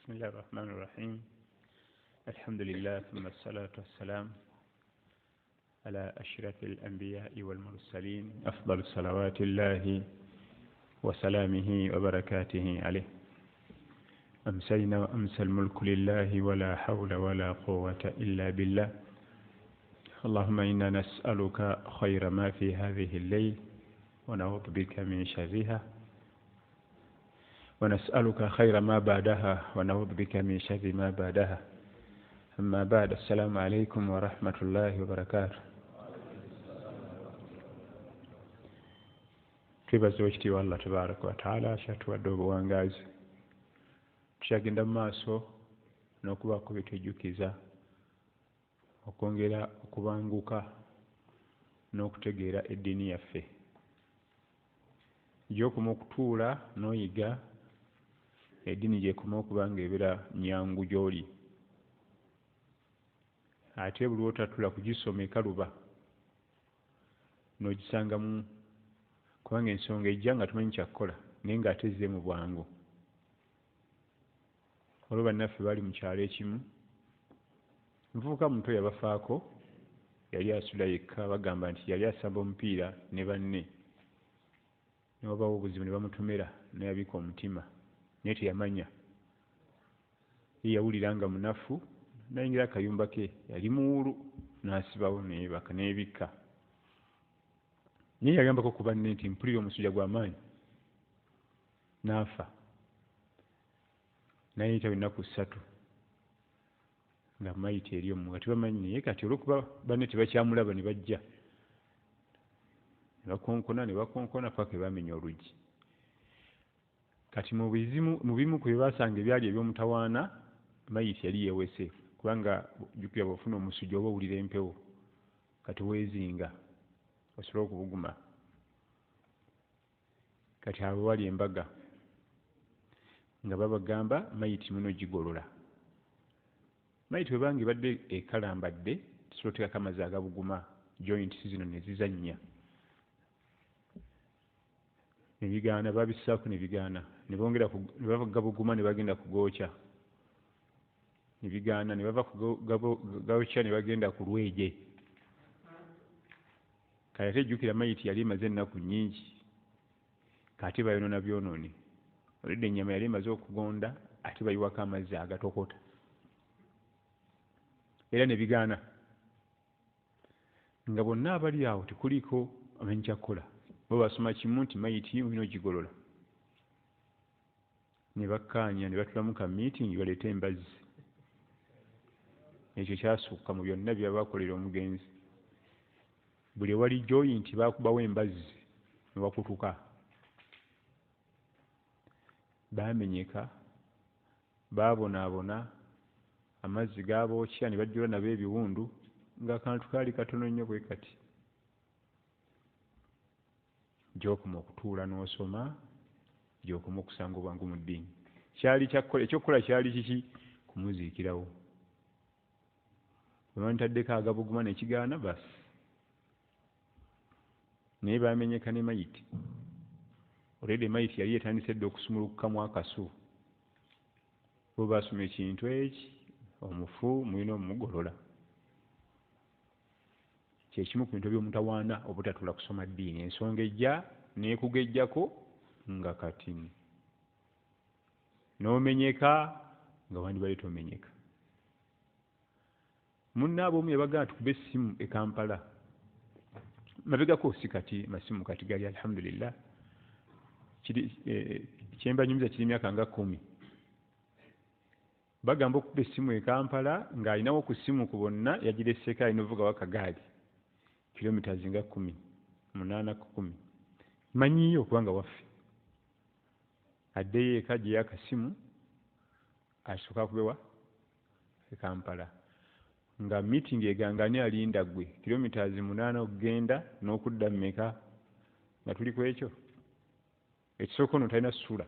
بسم الله الرحمن الرحيم. الحمد لله ثم الصلاة والسلام على أشرف الأنبياء والمرسلين أفضل صلوات الله وسلامه وبركاته عليه. أمسينا وأمسى الملك لله ولا حول ولا قوة إلا بالله. اللهم إنا نسألك خير ما في هذه الليل ونعوذ بك من شرها، ونسألك خير ما بعدها ونعوذ بك من شر ما بعدها. أما بعد، السلام عليكم ورحمة الله وبركاته. twebaza ekitiibwa Allah tabaraka wa taala kyatuwadde obuwangazi, tukyagenda mu maaso n'okubaako bitujjukiza okwongera okubanguka n'okutegeera eddiini yaffe, gy'okoma okutuula n'oyiga eddiini gy'ekoma okuba ng'ebeera nnyangu gy'oli, ate buli lw'otatula kugisoma ekaluba n'ogisangamu, kubanga ensonga ejja nga tumanyi kyakkola naye ng'ate ezze mu bwangu. Olwo bannaffe baali mu kyalo ekimu, muvubuka muto yabafaako, yali asula yekka, bagamba nti yali asamba omupiira ne banne, ne wabaawo obuzibu ne bamutomera n'eyabika omutima naye teyamanya. Ye yawulira nga munafu, n'ayingira akayumba ke, yali muwulu, n'asibawo neebaka n'ebikka. Naye yagambako ku banne nti mpulira omusujja gw'amaanyi, n'afa. Nayita ennaku 3 nga mayiti eri omu nga tebamanyi, naye kati olw'okuba banne tebakyamulaba ne bajja ne bakonkona paka bamenya oluggi. Kati mu bimu ku bye baasanga ebyali eby'omutawaana, mayiti yali yeewese, kubanga jjukira bw'ofuna omusujja oba owulira empewo kati weezinga osobole okubuguma. Kati abo bali embaga nga babagamba mayiti muno gigolola. Mayiti webanga ebadde ekalambadde, tusobola oteekako amazzi agabuguma, joints zino ne zizannya, ne bigaana, babissaako ne bigaana, ne bava gabuguma ne bagenda kugookya, ne bigaana, ne bava kugookya ne bagenda ku lweje. Kale ate jjukira mayiti yali emaze ennaku nnyingi, kati bayonoona byonoone. Olidde ennyama yali emaze okugonda, ate bayiwako amazzi agatokota, era ne bigaana. Nga bonna abali awo tekuliko amanyi kyakkola, bo basoma kimu nti mayiti olina ogigolola. Ne bakkaanya ne batulamu ka miitingi baleete embazzi. Ekyo kyasukka mu byonna bye bakolera omugenzi. Buli ewali joyinti baakubawo embazzi ne wakutuka. Baamenyeka, baabonaabona, amazzi gaabookya ne bajjula nabo ebiwundu, ng'akantu kaali katono nnyo bwe kati. Gy'okoma okutuula n'osoma, gy'okoma okusanga obwangu mu ddiini. Ekyokukola kyali kiki? Kumuziikirawo. Bwe bamutaddeko agabuguma n'ekigaana, basi. Naye baamenyeka ne mayiti. Olwedde mayiti yali etandise dde okusumulukukamu akasu. Bo baasoma ekintu eki, omufu mulina omugolola. Kyekimu ku bintu by'omutawaana obutatula kusoma ddiini. Ensonga ejja n'ekugejjako nga kati n'omenyeka nga wandibadde tomenyeka. Munnaabo omu yabagamba tukube essimu e Kampala. Mabegako si kati masimu kati gali alhamdulillah. Kyembanyumiza kiri myaka nga 10. Bagamba okuba essimu e Kampala ng'alinawo ku ssimu ku bonna yagiresseko, alina ovugawo akagaali kilometers nga 10, 8 ku 10. Manyiyo kubanga waffe. Addeyo eka gye yakasimu asooka akubewa e Kampala. Nga meeting egangani alinda gwe kilometers 8 okugenda n'okudda mmeka nga tuli ku ekyo. Ekisooka ono talina ssula.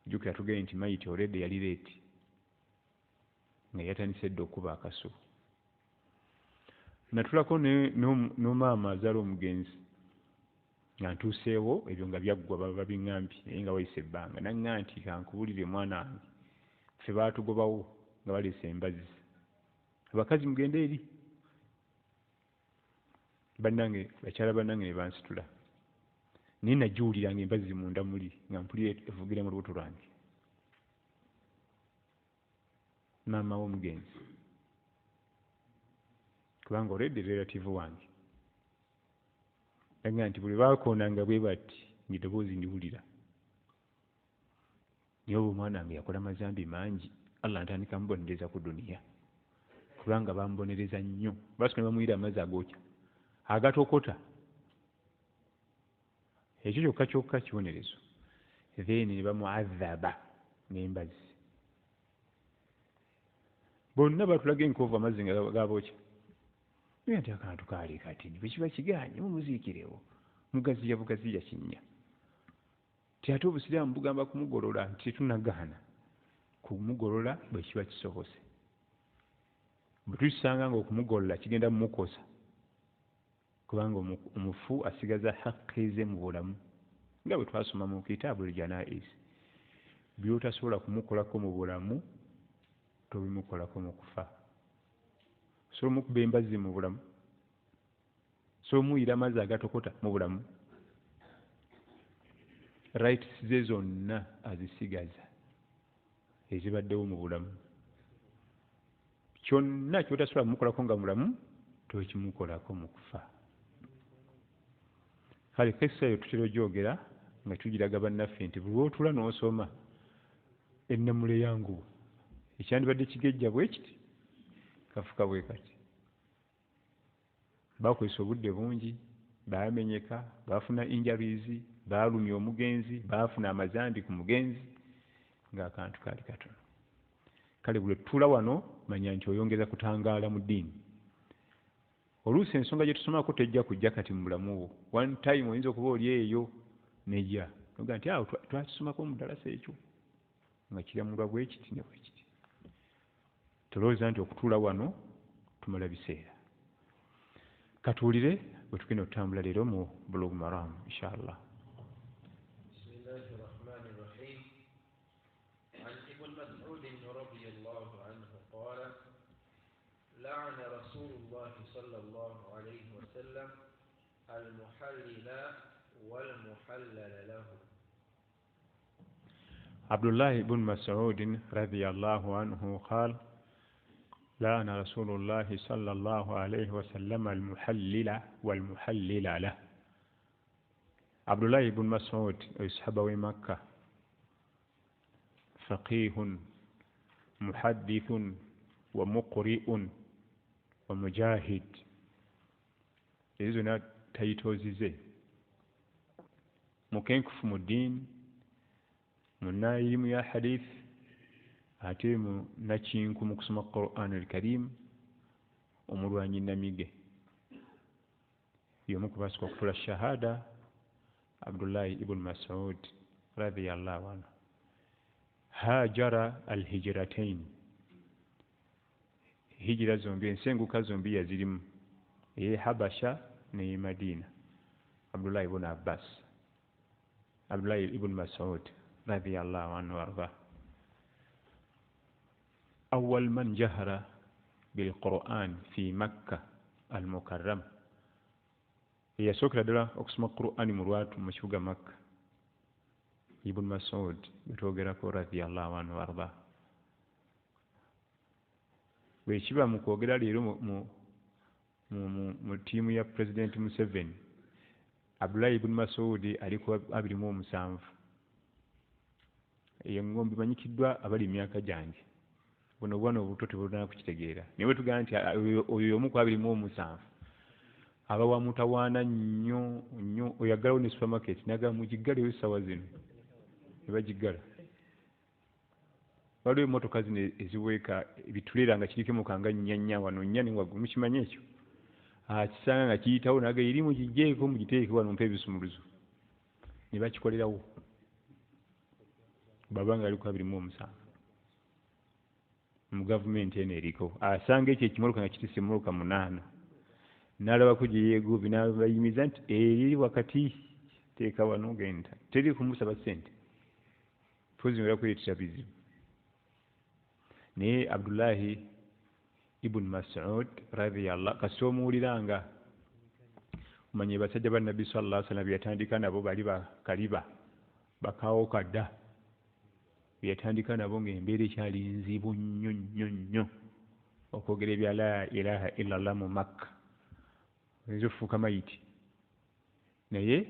Jjukira tugende nti mayiti olwedde yali leeti nga yatandise dde okuba akasu. Natulako n'omaama azaala omugenzi nga ntuuseewo, ebyo nga byaggwa baba babiŋŋambye naye nga wayise ebbanga. Naŋŋamba nti kankubulire mwana wange, ffe baatugobawo nga baleese embazzi abakazi mugende eri bannange bakyala bannange ne bansitula naye nagiwuliranga embazzi munda muli nga mpulira evugira mu lubuto lwange maama w'omugenzi kubanga olwedde relative wange yaga nti buli baakoonanga bwe bati ng'eddoboozi ndiwulira naye oba omwana wange yakola mazambi mangi Allah ntandika mubonereza ku duniya kubanga bamubonereza nnyo basika ne bamuyira amazzi agookya agatokota ekyo kyokka kyokka kibonerezo then ne bamuadhaba n'embazzi bonna batulaga enkoovu amazzi nga gabookya naye nti akantu kaali katini bwe kiba kiganye mumuziikirewo mugaziya bugaziya kinnya ti ate obusiraamu bugamba kumugolola nti tetunagaana kumugolola bwe kiba kisobose bwe tukisanga nga okumugolola kigenda mumukosa kubanga omufu asigaza haqqi ze mu bulamu nga bwe twasoma mu kitaabu al-janaiz by'otasobola kumukolako mu bulamu tobimukolako mu kufa osobola omukuba embazzi mu bulamu osobola omuyira amazzi agatokota mu bulamu rights ze zonna azisigaza ezibaddewo mu bulamu kyonna kyotasobola kumukolako nga mulamu tokimukolako mu kufa kale kessa eyo tutera ogyogera nga tugiraga bannaffe nti buli lwotula n'osoma ennamule yangu ekyandibadde kigejja bwe kiti kafuka bwe kati bakozesa obudde bungi baamenyeka bafuna injuries baalumya omugenzi baafuna amazambi ku mugenzi ng'akantu kaali katono kale buli tutula wano manya nti oyongeza kutangaala mu ddiini oluusi ensonga gye tusomako tejja kujja kati mu bulamu bwo one time oyinza okuba oli eyo nejja oga nti awo twakisomako mu ddalasa ekyo nga kiramulwa bwe kiti ne bwe kiti tolowooza nti okutuula wano tumala biseera katuwulire bwe tugenda okutambula leero mu Bulugh Maram inshallah. لعن رسول الله صلى الله عليه وسلم المحلل والمحلل له. عبد الله بن مسعود رضي الله عنه قال لعن رسول الله صلى الله عليه وسلم المحلل والمحلل له. عبد الله بن مسعود صحابة مكة فقيه محدث ومقرئ ومجاهد izona tayitozize mukenkufu mu ddiini munnailimu ya hadith ate munnakinku mu kusoma Qur'an al-Karim omulwanyi namige y'omu ku basooka okufuula shahada Abdullahi ibn Mas'ud radiyallahu anhu hajara al-hijratain hijira zombi ensenguka zombi yazirimu eye Habasha ne Madina. Abdullah ibn Abbas Abdullah ibn Mas'ud radiyallahu anhu warda أول من جهر بالقرآن في مكة المكرمة هي سوكرا دلا أقسم القرآن مروات مشوق مكة ابن مسعود بتوغرك رضي الله عنه وارضاه bwekiba mu kwogera leero mu ttiimu ya President Museveni Abdullah ibn Mas'ud aliko 27 eyo ngombi manyikiddwa abali myaka gyange buno bwana obuto tebulina kukitegeera naye bwe tugamba nti oyo omu ku 27 aba wa mutawaana nnyo nnyo oyaggalawo ne supermarket naga mugiggaleyo essaawa zino ne bagiggala waliwo emmotoka zino eziweeka ebituleera nga kiriko mukanga nnyanya wano nnya newaggulu mukimanya ekyo akisanga nga kiyitawo naga eri mugigjeeko mugiteeke wano mpa ebisumuluzo ne bakikolerawo baba nga ali ku 27 mu gavumenti eno eriko asanga ekyo ekimoloka nga kitise emoloka 8 n'alabako gye yeeguubi n'abayimiza nti eri wakati teeka wano genda teri kumusaba ssente pozi nga yakuleetera bizibu naye Abdullahi ibn Mas'ud radiyallahu kasoomuuliranga manye basajja ba Nabbi sallallahu alaihi wasallam yatandika nabo bali bakaliba bakawo kadda yatandika nabo ng'embeera ekyali nzibu nnyo okwogera ebya la ilaha illallah mu Makka nzifuuka mayiti naye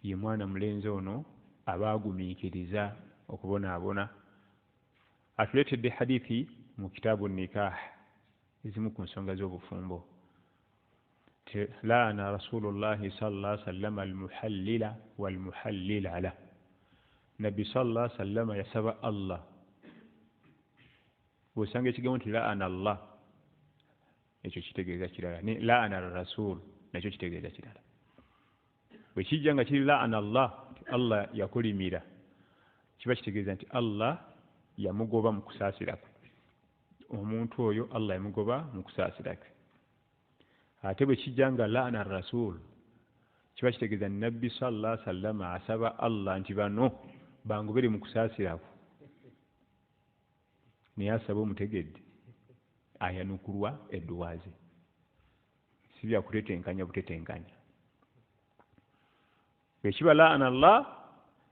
ye mwana mulenzi ono abaagumiikiriza okubonaabona atuleetedde hadithi mu kitaabu nikah ezimu ku nsonga z'obufumbo laana rasulullahi sallallahu alaihi wasallam almuhallila walmuhallila la nabbi sallallahu alaihi wasallam yasaba Allah bw'osanga ekigambo nti laana Allah ekyo kitegeeza kirala ne laana rasul nakyo kitegeeza kirala bwe kijja nga kiri laana Allah yakulimira kiba kitegeeza nti Allah yamugoba mu kusaasira kwe omuntu oyo Allah yamugoba mu kusaasira kwe ate bwe kijja nga laana rasul kiba kitegeeza nabbi sallallahu alaihi wasallam asaba Allah nti bano bangobere mu kusaasira kwe naye asaba omutegedde ayanukulwa eddwaaze si bya kutetenkanya butetenkanya bwe kiba laana Allah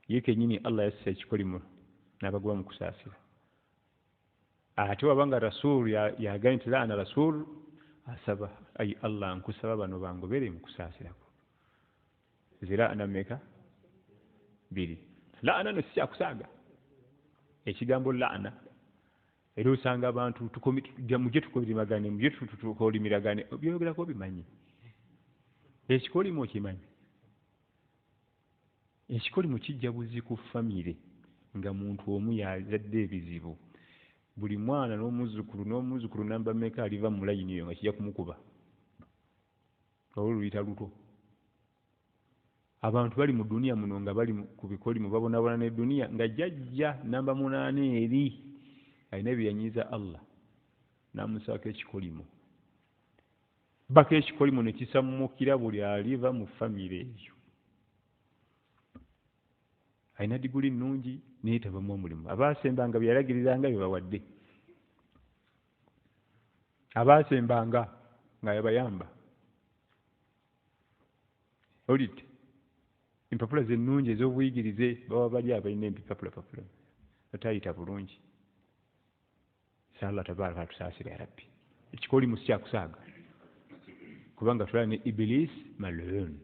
ye kennyini Allah yassa ekikolimo n'abagoba mu kusaasira ate wabanga rasul yagambye nti laana rasul asaba ayi Allah nkusaba bano bangobere mu kusaasira kwo ziraana mmeka 2 laana no si kyakusaaga ekigambo laana era osanga abantu mujje tukolimagane mujje tukolimiragane byogerako bimanyi ekikolimo kimanyi ekikolimo kijja buzi ku famire nga muntu omu yazadde ebizibu buli mwana n'omuzzukulu namba mmeka aliva mu layini eyo nga kijja kumukuba oluyita luto abantu bali mu duniya muno nga bali ku bikolimo babonabona ne duniya nga jjajja namba 8 eri alina byeyanyiza Allah n'amusaako ekikolimo bako ekikolimo ne kisammukira buli aliva mu famire eyo alina diguli nnungi naye tabamu omulimu abaasembanga byeyalagiriranga byebawadde abaasembanga nga yabayamba olidde empapula zennungi ez'obuyigirize baba bali abalina empapula batayita bulungi Allah tabaraka tusaasire ya rabbi ekikolimo si kyakusaaga kubanga tulala ne Iblis mal'un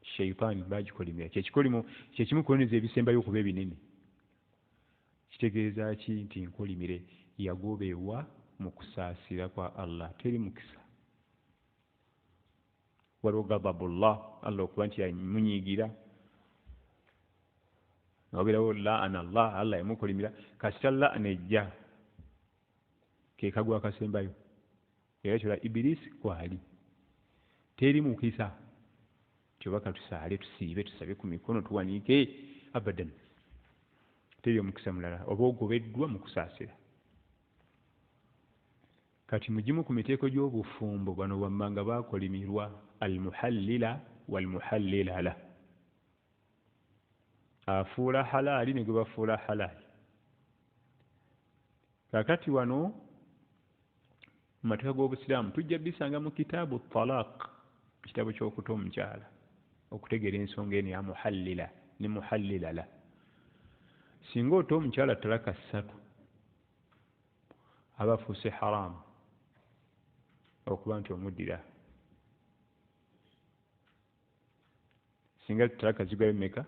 shaytan bagikolimira kyekikolimo kyekimu kuboneza ebisembayo okuba ebinene kitegeeza ki nti nkolimire yagobeebwa mu kusaasira kwa Allah teri mukisa waliwo ghadabullah Allah okuba nti yamunyiigira wabirawo laana Allah yamukolimira kasita laana ejja ke kagwa akasembayo era kyola Iblis kwali teri mukisa kyobaka tusaale tusiibe tusabe ku mikono tuwanike abadan teri omukisa mulala oba ogobeddwa mu kusaasira kati mugimu ku miteeko gy'obufumbo bano wammanga baakolimirwa almuhallila walmuhallila la afuula halaali ne gwe bafuula halaali kakati wano mu mateeka g'obusiraamu tujja bisanga mu kitaabu talaq ekitabo ky'okuta omukyala okutegeera ensonga eno ya muhallila ne muhallila la singa ota omukyala talaka 3 aba afuuse haramu okuba nti omuddira singa talaka zigwayo mmeka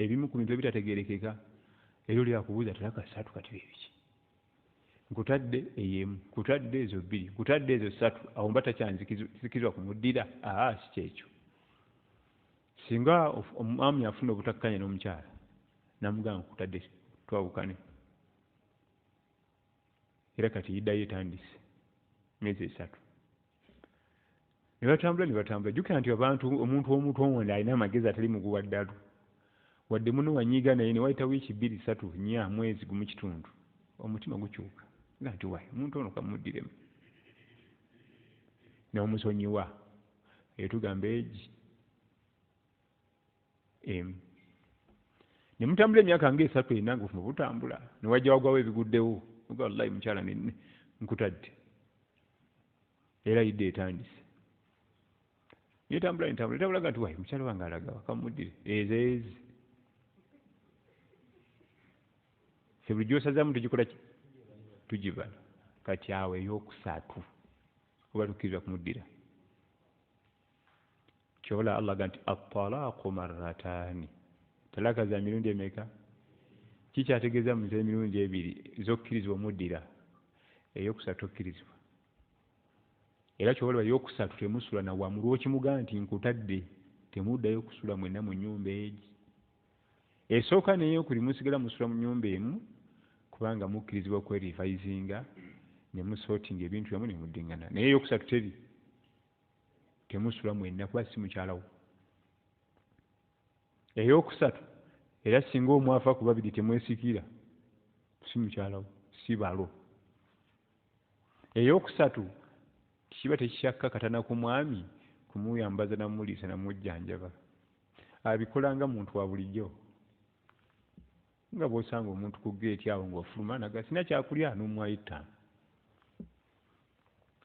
ebimu ku bintu ebitategeerekeka era oli akubuuza talaka 3 kati bibiki nkutadde eyemu kutadde ezo 2 kutadde ezo 3 awo mba takyanzikizwa kumuddira si kyekyo singa omwami afuna obutakkanya n'omukyala namugamba nkutadde twawukane era kati yiddayo etandise myezi 3 ne batambula jjukira nti omuntu omuntu omwenda alina amagezi atali muguwa ddalu wadde muno wanyiiga naye ne wayita wiiki 2 3 4 mwezi gumu kitundu omutima gukyuka nga nti wayi omuntu ono kamuddiremu n'omusonyiwa etugamba egi ne mutambula emyaka ng'esatu ena ng'ofuna butambula ne wajja wagwawo ebiguddewo oga wallahi mukyala nkutadde era yidde etandise yetambula etabulaga nti wayi mukyala wange alaga wakamuddire ezeezi ffe buli gyosazaamu tugikola ki tugibala kati awo ey'okusatu oba tukkiriza kumuddira kyobola Allah aga nti at-talaaqu marrataani talaka za mirundi emeka kikyategeeza mu emirundi ebiri zokkirizibwa omuddira ey'okusatu okkirizibwa era kyobola ey'okusatu temusula na wamu lw'okimugaa nti nkutadde temuddayo kusula mwenna mu nnyumba egi esooka n'eyokuli musigala musula mu nnyumba emu kubanga mukkirizibwa okwerivayizinga ne musootinga ebintu byamu ne muddingana naye ey'okusatu teri temusula mwenna kuba si mukyalawo ey'okusatu era singa omwafa ku babiri temwesikira si mukyalawo si balo ey'okusatu kiba tekikyakakatana ku mwami kumuyambaza namuliisa namujjanjaba abikola nga muntu wa bulijjo nga bw'osanga omuntu ku geeti awo ng'ofuluma naga sina kyakulya n'omwayo ttaano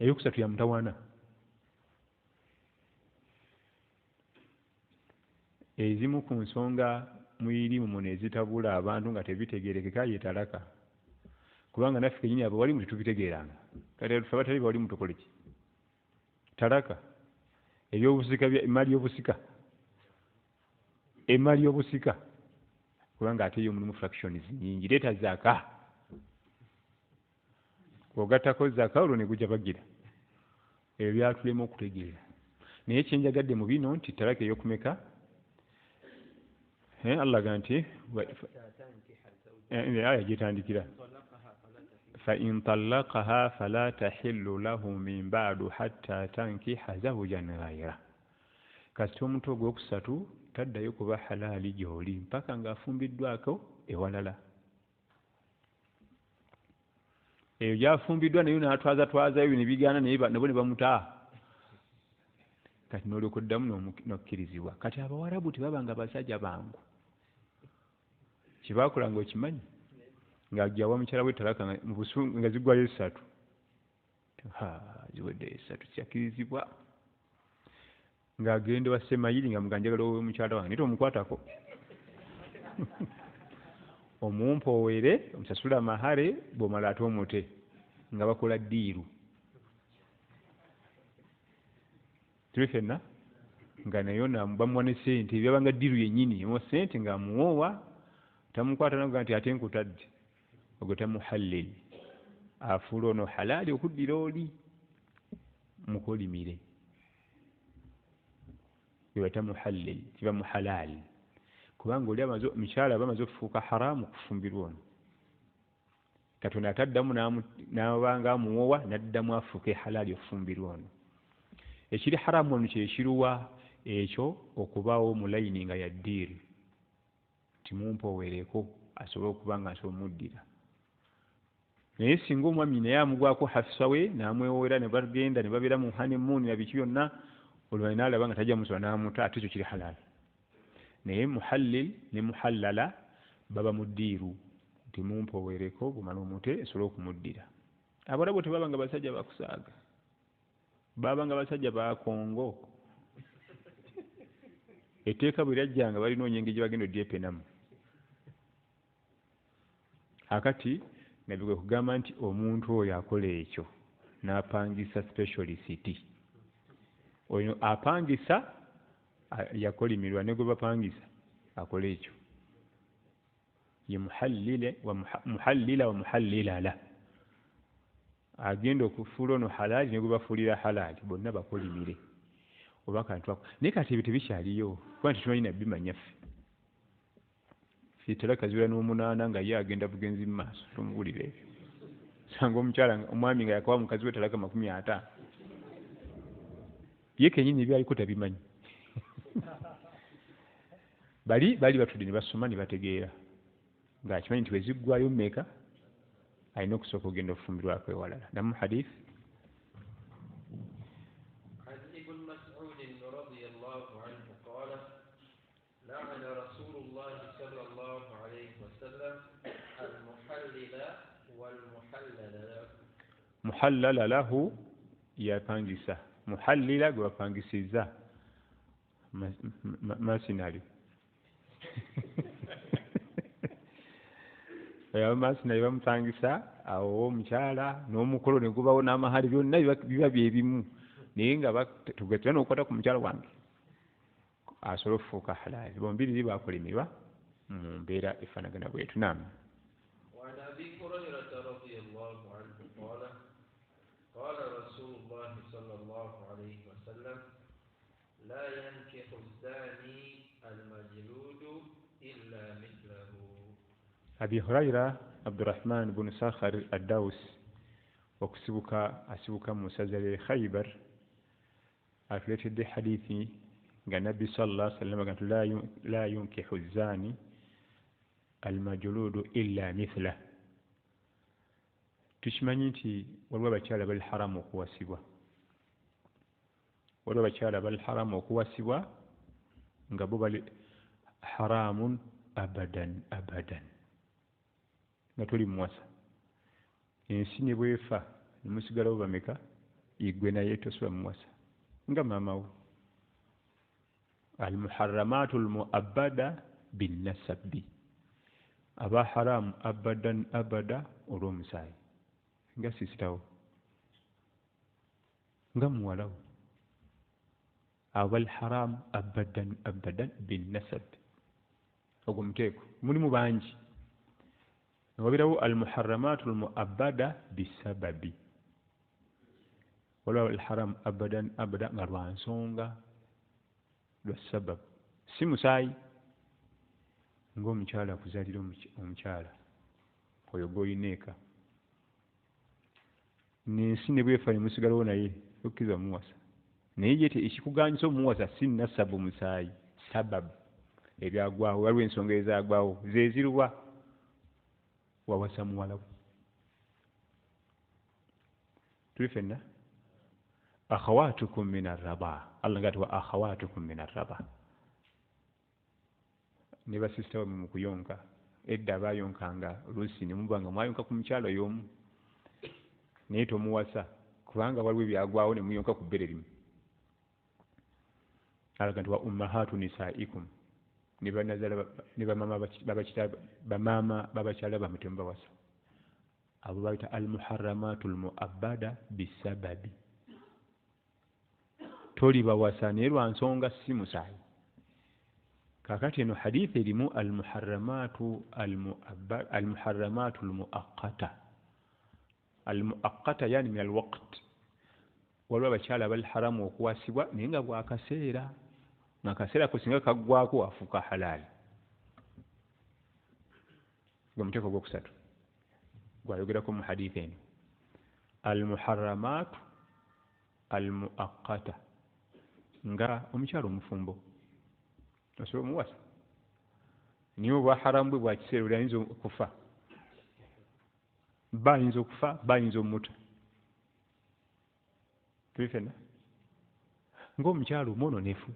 ey'okusatu ya mutawaana ezimu ku nsonga mwirimu muno ezitabula abantu nga tebitegeerekeka ye talaka kubanga naffe kenyini abo walimu tetubitegeeranga kati tufe abatali bawalimu tukole ki talaka ebyobusika emali y'obusika kubanga ate yo mulimu fractions nyingi leeta zaka ogattako zaka olwo ne gujja bagira ebyo byatulema okutegeera naye kyenjagadde mu bino nti talaka ey'okumeka Allah aga nti aya gyetandikira فإن طلقها فلا تحل له من بعد حتى تنكح زوجا غيره kasita omuntu ogwokusatu taddayo kuba halaali gy'oli mpaka ng'afumbiddwako ewalala eyo gy'afumbiddwa naye n'atwazatwazayo ne bigaana nabo ne bamutaa kati n'olyoka oddamu n'okkirizibwa kati abawarabu tebabanga basajja bangu kyebakolanga okimanyi ng'ajjawa mukyala we talaka nga ziggwayo esatu ziwedde esatu kyakkirizibwa ng'agenda wa Semayiri nga muganjagala w'omukyala wange naye tomukwatako omumpoowere omusasula mahare bw'omala ate omute nga bakola ddiiru tuli ffenna nga nayo bamuwa ne ssente ebyabanga ddiiru yennyini emuwa ssente ng'amuwoowa tamukwata naga nti ate nkutadde ogwo tamuhallil afuula ono halaali okuddira oli mukolimire kiba tamuhallil kiba muhalaali kubanga oli mukyala aba amaze okufuuka haraamu okufumbirwa ono katonda ataddamu n'abanga amuwowa n'addamu afuuke halaali okufumbirwa ono ekiri haraamu ono kyekiruwa ekyo okubaawo mulayini nga yaddiiri timumpoowereko asobole okuba nga asobola omuddira naye singa omwami naye amugwako hafisa we n'amwewowera ne bagenda ne babeera mu hanemuuni na biki byonna olwo n'alaba nga tajja musoba n'amuta ate ekyo kiri halaali naye muhallil ne muhallala baba mu ddiiru timumpoowereko bumala omute esobole okumuddira abalabu tebabanga basajja bakusaaga babanga basajja bakongo etteeka bwe lyajjanga balinoonya engeri gye bagenda odyepenamu akati nabigwe kugamba nti omuntu oyo akola ekyo n'apangisa specialist oyo apangisa yakolimirwa ne gwe bapangisa akola ekyo ye muhallila wa muhallilala agenda okufuula ono halaali ne gwe bafuulira halaali bonna bakolimire oba kantu ako naye kati ebyo tebikyaliyo kuba nti tumanyi nabimanyaffe talaka ziwera n'omunaana nga ye agenda bugenzi mu maaso tomuwulira ebyo sanga omukyala omwami nga yakawa mukazi we talaka 50 ye kenyini ebyaliko tabimanyi bali batudde ne basoma ne bategeera ng'akimanyi nti weziggwayo mmeka alina okusooka ogenda okufumbirwako ewalala namu hadith لعن رسول الله صلى الله والمحلل له muhallala lahu yapangisa muhallila gwe wapangisiza masinali masinali bamupangisa awo omukyala n'omukolo ne gubawo n'amahali byonna biba byebimu naye nga tugetera n'okukwata ku mukyala wange asobola okufuuka halaali bombiriri bakolemerwa mu mbeera efaanagana bwetu namu. وعن أبي هريرة رضي الله عنه قال قال رسول الله صلى الله عليه وسلم لا ينكح الزاني المجلود إلا مثله. أبي هريرة عبد الرحمن بن صخر الدوس أسبك مسجل خيبر أفلت دي حديثي قال النبي صلى الله عليه وسلم قال لا ينكح الزاني المجلود إلا مثله. tukimanyi nti waliwo abakyala bali haramu okuwasibwa nga bo bali haramun abadan nga toli muwasa ensi ne bwefa nemusigalawo bameka igwe naye tosobola muwasa nga maamawo. almuharramatu almuabada binnasabi aba haramu abadan abada olw'omusaayi nga sisitawo nga muwalawo abal haram abadan binnasab ogwo muteeko mulimu bangi wabirawo almuharramatu almuabada bisababi waliwo alharam abadan abada nga lwa nsonga lwa sababu si musaayi ng'omukyala kuzaalira omukyala oyo gw'olina eka n'ensi ne bwefa ne musigalawo naye okkiriza muwasa naye yete ekikuganyisa omuwasa si nasabu musaayi sababu ebyagwawo waliwo ensonga ezagwawo zeziruwa wawasa muwalawo. tuli fenna akhawatukum min arraba Allah ngati wa akhawatukum min arraba ne basisita bamwe mu kuyonka edda bayonkanga oluusi ne muba nga mwayonka ku mukyalo y'omu naye tomuwasa kubanga waliwo ebyagwawo ne muyonka ku bbere limu. alaga nti wa ummahatu nisaikum ne bamaama babakyala bamwe temubawasa abo bayita almuharramatu almuabada bisababi toli bawasa naye lwa nsonga si musaayi. kakati eno hadithi erimu almuharramatu almuaqqata yani min alwaqt waliwo abakyala bali haramu okuwasibwa naye nga bwakaseera ng'akaseera ko singa kaggwako afuuka halaali. gwe muteeko ogwokusatu gwayogerako mu hadithi eno almuharramatu almuaqqata nga omukyala omufumbo osobola omuwasa naye obwa haramu bwe bwakiseera oli ayinza okufa bayinza okufa bayinza omutta tuli fenna ng'omukyala omwononefu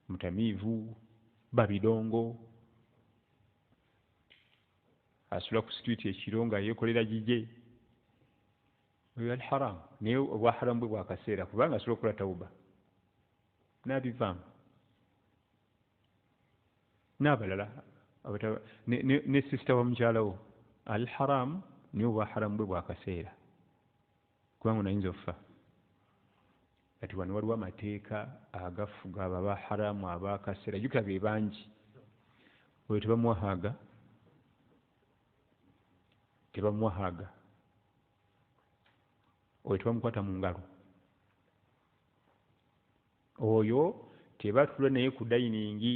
mutamiivu babidongo asula ku situiti ekiro nga yeekolera gije oyo ali haramu naye obwa haramu bwe bwakaseera kubanga asobola okukola tawuba n'abivaamu n'abalala ne sisita wa mukyalawo al haramu naye obwa haramu bwe bwakaseera kubanga onayinza okufa. kati wano waliwo amateeka agafuga abo aba haramu abakaseera jjukira be bangi oyo tebamuwahaaga oyo tebamukwata mu ngalo oyo tebatula naye ku dayiningi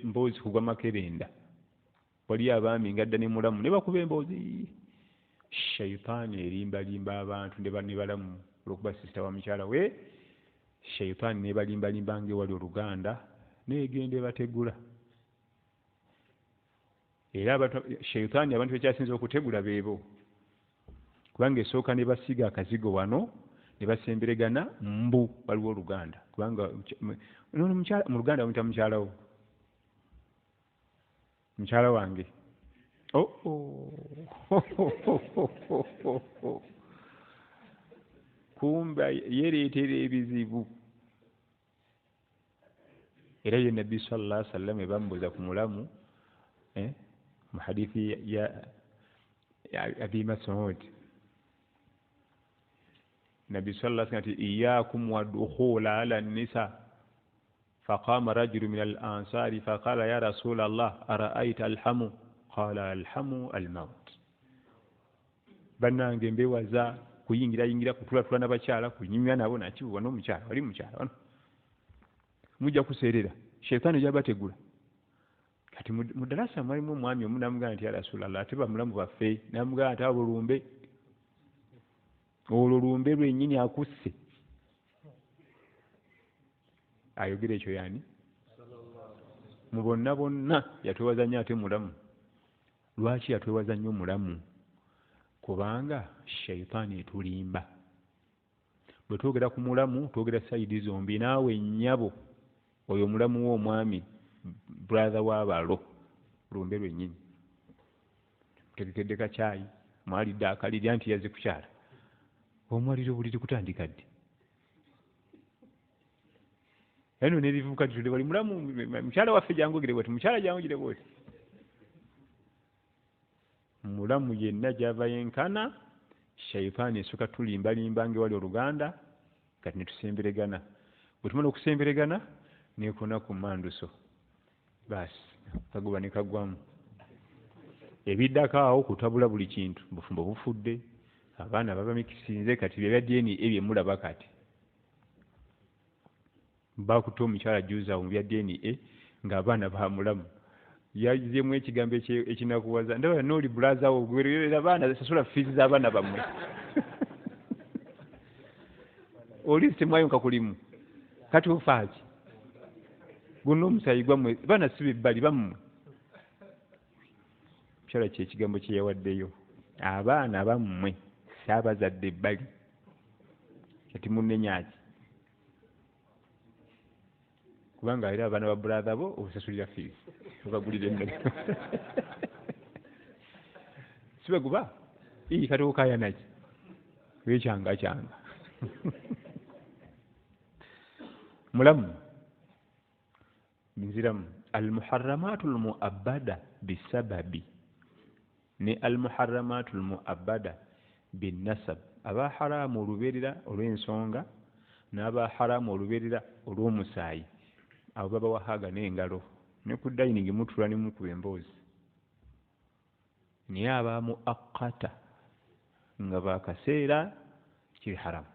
mboozi kugwa makerenda waliyo abaami nga dda ne mulamu ne bakuba emboozi shaitaani erimbalimba abantu ne balamu olwokuba sisita wa mukyala we shaitaani nebalimbalimba ng'ewali oluganda negenda ebategula era shaitaani abantu bekyasinza okutegula beebo kubanga esooka ne basiga akazigo wano ne basemberegana mbu waliwo oluganda kubanga mu luganda bamuyita mukyala wange kumba yereetera ebizibu. Era ye Nabbi sallallahu alaihi wasallam bambuza ku mulamu mu hadithi ya Abi Mas'ud, Nabbi sallallahu alaihi wasallam ati iyyakum wadukhula ala nisa فقام رجل من الأنصار فقال يا رسول الله أرأيت الحم قال الحم الموت. Bannange mbewaza kuyingira kutulatula n'abakyala kunyumya nabo nakibuwa n'omukyala wali mukyala wano mujja kuseerera sheitaani gy'abategula. Kati mu darasa mwalimu omwami omu namugamba nti ya Rasulallah ate bamulamu baffe, namugamba nti olwo lumbe lwennyini akusse. Ayogera ekyo yani mu bonna yatwewaza nnyo ate mulamu. Lwaki yatwewaza nnyo mulamu? Kubanga sheitaani etulimba. Bwe twogera ku mulamu twogera sayidi zombi. Naawe nnyabo oyo mulamu w'omwami brother w'abalo lumbe lwennyini. Tegekedde kacaayi mwalidde akalirya nti yazze kukyala omwaliro buliri kutandika ddi? Eno n'ebivubuka tutudde bali mulamu mukyala waffe jangogere bwati mukyala jangogere bwati. Mulamu yenna gy'ava yenkana sheitaani esooka tulimbalimba ng'ewali oluganda kati ne tusemberegana. Bwe tumala okusemberegana neekona ku manduso baasi kaguba ne kagwamu. Ebiddako awo kutabula buli kintu. Bufumbo bufudde, abaana baba mikisinze, kati bya DNA ebyemulaba kati bakuta omukyala juuza mu bya DNA ng'abaana bamulamu. Yazzemu ekigambo ekinakuwaza ndaba n'oli bulaza wo gwerera abaana sasula fiizi z'abaana bammwe. Oli temwayonka kulimu kati ofaaki guno omusayi gwammwe baana si bebbali bammwe. Mukyala kye ekigambo kye yawaddeyo, abaana bammwe saabazadde ebbali. Kati munnenyaki kubanga era abaana ba brother bo obusasulira fiizi obagulira endagala sibaguba kati okaya naki wekyanga mulamu nziramu. Almuharramatu almuabbada bisababi ne almuharramatu almuabbada binnasab. Aba haramu olubeerera olw'ensonga n'aba haramu olubeerera olw'omusaayi abo baba wahaga n'engalo ne ku dining mutula ne mukuba emboozi. Naye abamu akkata nga bakaseera kiri haramu.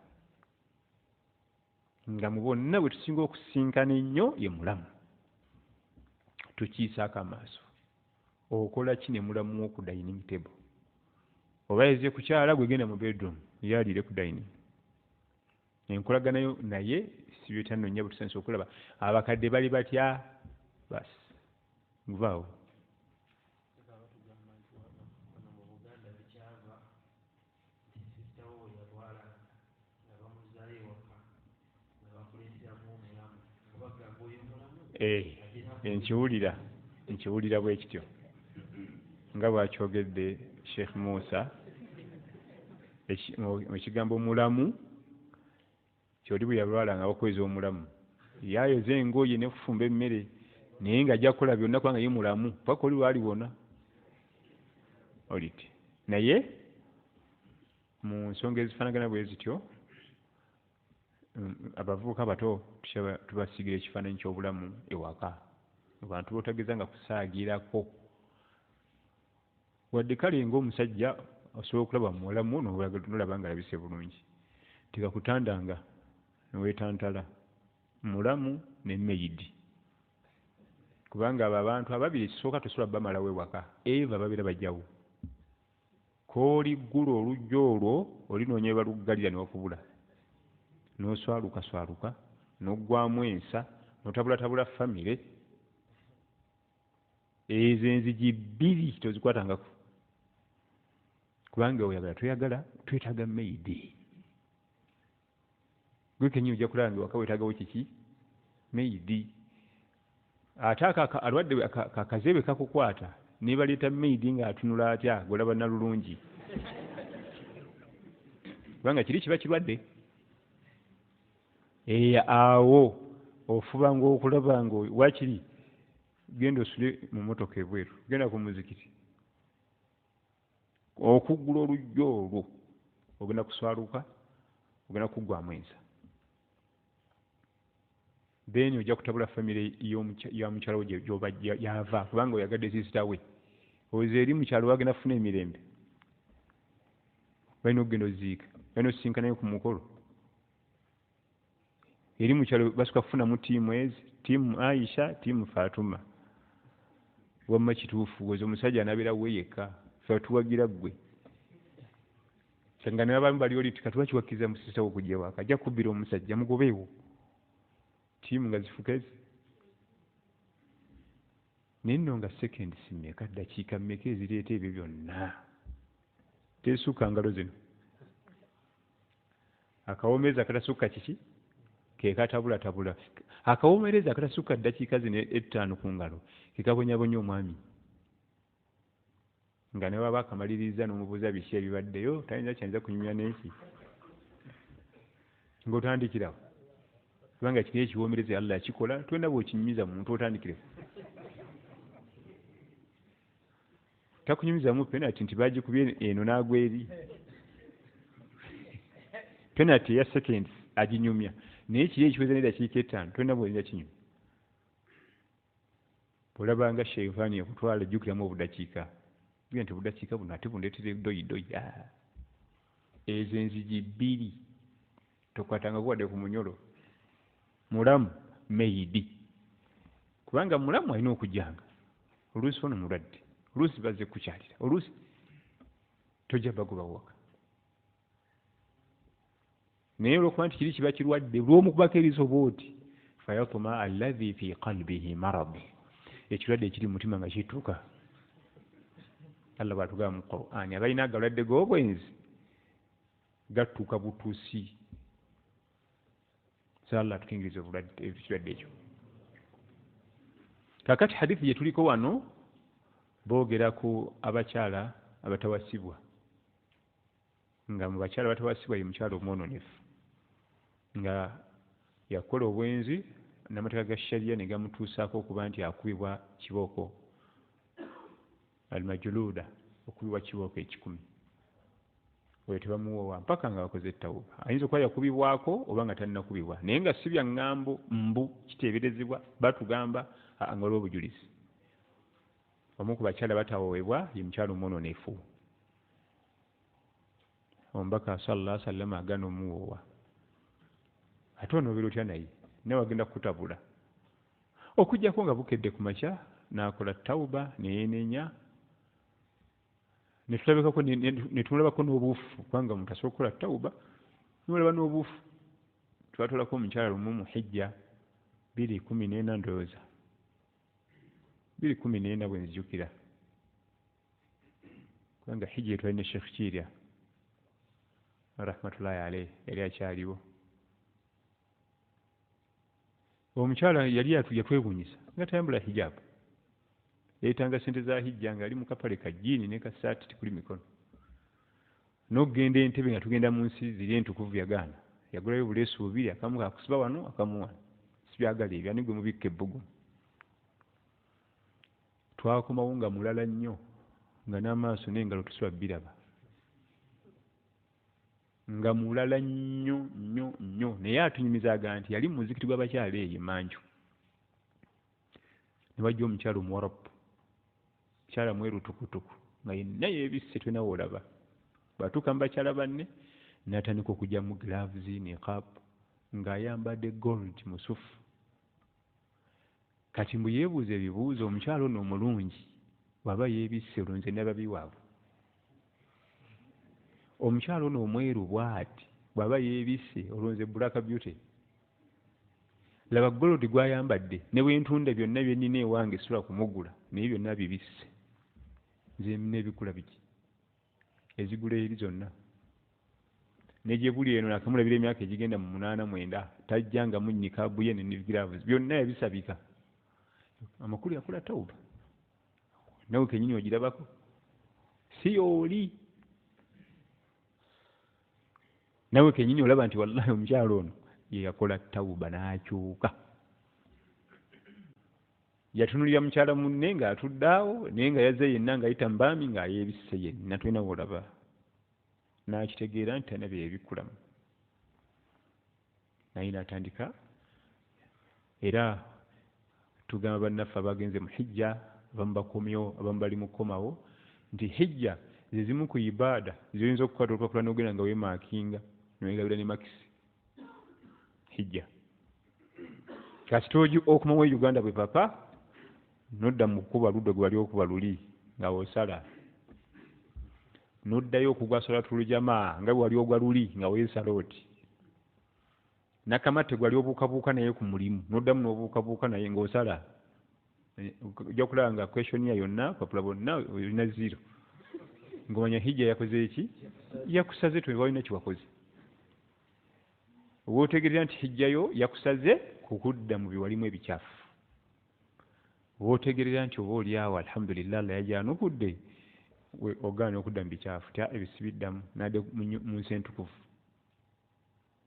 Nga mu bonna bwe tusinga okusinkana ennyo ye mulamu. Tukiisaako amaaso. Okola ki ne mulamu wo ku dining table? Oba yazze kukyala gwe genda mu bedroom yaliire ku dining. Enkolaganayo naye si byetannonya bwe tusanisa okulaba. Abakadde bali batya? Basi nguvaawo. Nkiwulira bwe kityo nga bw'akyogedde Sheikh Musa mu kigambo mulamu kyoli bwe yalwala nga bakweza omulamu yayoza engoye nekufumba emmere naye nga ajja kukola byonna kubanga ye mulamu paka oli lwaliwona oliti. Naye mu nsonga ezifaanagana bwe zityo abavubuka abato tubasigira ekifaananyi ky'obulamu ewaka. Abantu bootageza nga kusaagirako wadde kale ng'omusajja osobola okulaba mulamu nolaba nga alabise bulungi tekakutandanga neweetantala mulamu ne meyidi kubanga abo abantu ababiri kisooka tosobola bamalawo ewaka eva babeera bajjawo kooli ggulu olujja olwo olinoonya we baluggalira ne wakubula n'oswaluka n'oggwamu ensa n'otabulatabula famire ezo enzigi bbiri tozikwatangako kubanga oyagala toyagala twetaaga meyidi. Gwe kennyini ojja kulaba nga ewaka weetaagawo kiki meyidi. Ate alwadde akazebe kakukwata ne baleeta maidi ng'atunula atya golaba nalulungi kubanga kiri kiba kirwadde. Awo ofuba ng'okulaba nga wakiri genda osule mu motoka ebweru, genda ku muzikiti, okuggula olujja olwo ogenda kuswaluka, ogenda kuggwamu ensa, then ojja kutabula famire ya mukyalo gyoba yava kubanga oyagadde sisita we. Oze eri mukyalo wagenda kufuna emirembe, balina okugenda oziika, balina osisinkanayo ku mukolo. Eri mukyalo basooka kufunamu ttiimu ezi, ttiimu Aisha, ttiimu Fatuma. Wamma kituufu oze omusajja anabeera we yekka, fe tuwagira ggwe. Kyanga n'abamu bali oli katuwa kiwakkiriza mu sisita we okujja waka, ajja kubbira omusajja mugobeewo. Ttiimu nga zifukezi. Naye nno nga sekendi mmeka, ddakiika mmeka ezireeta ebyo byonna? Teesukka ngalo zino. Akawoomereza akatasukka kiki? Ke katabulatabula. Akawoomereza akatasukka ddakiika zino 5 ku ngalo ke kabonyabonya omwami. Nga ne baba akamaliriza n'omubuuza biki ebibaddeyo, tayinza kyayinza kunyumya n'eki. Ng'otandikirawo. Kubanga kiri ekiwoomereza Allah yakikola, twena bw'okinyumiza muntu otandikirewo. Takunyumizamu penalty nti bagikubye eno n'agwa eri. Penalty ya seconds aginyumya. Naye kiri ekiweza n'eddakiika 5, twena bw'oyinza kinyumya. Bw'olabanga sheitaani ekutwala jjukiramu obuddakiika. Gwe nti obuddakiika buno ate bundeetere doyidoyi. Ezo enzigi 2 tokwatanga kuwadde ku munyolo. Mulamu meidi. Kubanga mulamu alina okujjanga. Oluusi ono mulwadde. Oluusi bazze kukyalira. Oluusi tojja bagoba waka. Naye olwokuba nti kiri kiba kirwadde olw'omukubako eriiso bw'oti fayatuma alladhi fi qalbihi marad. Ekirwadde ekiri mu mutima nga kituuka. Allah bw'atugamba mu Qur'an abalina agalwadde g'obwenzi gatuuka butuusi. Allah tukingiriza ekirwadde ekyo. Kakati hadithi gye tuliko wano boogera ku abakyala abatawasibwa. Nga mu bakyala abatawasibwa ye mukyala omwononefu. Nga yakola obwenzi n'amateeka ga sharia ne gamutuusaako okuba nti akubibwa kibooko. Almajuluda, okubibwa kibooko 10. Oyo tebamuwoowa mpaka nga wakoze tawuba. Ayinza okuba yakubibwako oba nga tannakubibwa. Naye nga si bya ŋŋambo mbu kiteeberezebwa batugamba nga waliwo obujulizi. Omu ku bakyala batawoowebwa ye mukyala omwononefu. Omubaka sallallahu alaihi wasallam agaana omuwoowa. Ate onoobera otya naye? Nawe agenda kukutabula. Okujjako nga bukedde ku makya n'akola tawuba neyeenenya. Netulabekako netulabako n'obuufu kubanga omuntu asobola okukola tawuba n'olaba n'obuufu. Twatolako omukyala lumu mu hijja 2014 ndowooza. 2014 bwe nzijukira. Kubanga hijja etwalina Sheikh Kirya rahmatullahi alayhi yali akyaliwo. Omukyala yali yatwebunyisa nga tayambula hijabu. Yeetanga sente za hijja ng'ali mu kapale ka jjiini ne kasaati tikuli mikono. N'okugenda Entebbe nga tugenda mu nsi ziri entukuvu yagaana. Yagulayo obuleesu 2, akamu kakusiba wano akamu wano. Si byagala ebyo ani gwe mubikka ebbugu. Twakomawo nga mulala nnyo nga n'amaaso n'engalo tusiba biraba. Nga mulala nnyo nnyo nnyo. Naye atunyumizaaga nti yali mu muzikiti gw'abakyala eyo Manju. Ne wajja omukyala Omuwarabu. Mukyala mweru tukutuku nga yenna yeebisse twena woolaba. Bw'atuuka mu bakyala banne n'atandika okugyamu gloves niqab ng'ayambadde gold musufu. Kati mbu yeebuuza ebibuuzo omukyala ono omulungi bw'aba yeebisse olunze n'ababi waabwe. Omukyala ono omweru bw'ati bw'aba yeebisse olunze Black Beauty. Laba gold gw'ayambadde ne bwentunda byonna bye nnina ewange sula kumugula naye byonna bibisse. Nze n'ebikula biki ezigula eri zonna. Ne gye buli eno nakamulabira emyaka egigenda mu 8-9 tajjanga mu nikaabu ye ne gloves byonna yabisabika. Amakulu yakola tawuba. nawe kenyini ogirabako si oli nawe kenyini olaba nti wallahi omukyalo ono ye yakola tawuba n'akyuka yatunulira mukyala munne ng'atudde awo naye nga yazze yenna ng'ayita mbaami ng'ayeebisse yenna tulina wolaba n'akitegeera nti talina byebikulamu naye n'atandika era tugamba bannaffe abagenze mu hijja abamu bakomyewo abamu bali mu kukomawo nti hijja ze zimu ku ibaada ziyinza okukwata olupapula n'ogenda nga weemaakinga niwegabira ne makisi hijja kasitooji okumawo e Uganda bwe papa nodda mu kukuba ludda gwe wali okuba luli nga wosala noddayo okugwa salatul jamaa nga bwe wali ogwa luli nga weesala oti nakamate gwali obuukabuuka naye ku mulimu noddamu n'obuukabuuka naye ng'osala ojja kulaba nga kweshoniya yonna papula bonna olina zero ng'omanya hijja yakoze eki yakusaze tewalina kiwakoze oba otegeerera nti hijjayo yakusaze kukudda mu biwalimu ebikyafu oba otegeerera nti oba oli awo alhamdulillah Allah yajanukudde ogaana okudda mu bikyafu tya ebyo sibiddamu nadde mu nsi entukuvu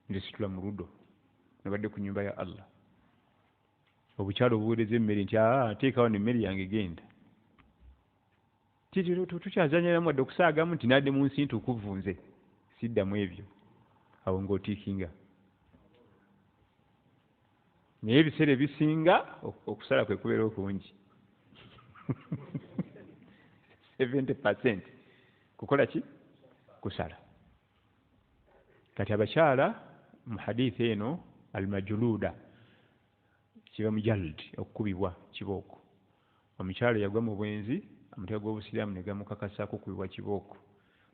ndisitula mu ludo nabadde ku nyumba ya Allah obukyalo obuweereza emmere nti teekawo n'emmere yange genda tukyazanyiramu wadde okusaagamu nti nadde mu nsi ntukuvu nze siddamu ebyo awo ng'otiikinga naye ebiseera ebisinga okusala kwe kubeera okungi 70% kukola ki kusala kati abakyala mu hadithi eno almajuluda kiba mujald okukubibwa kibooko omukyala yagwa mu bwenzi amuteeka gw'obusiraamu ne gamukakasaako okubibwa kibooko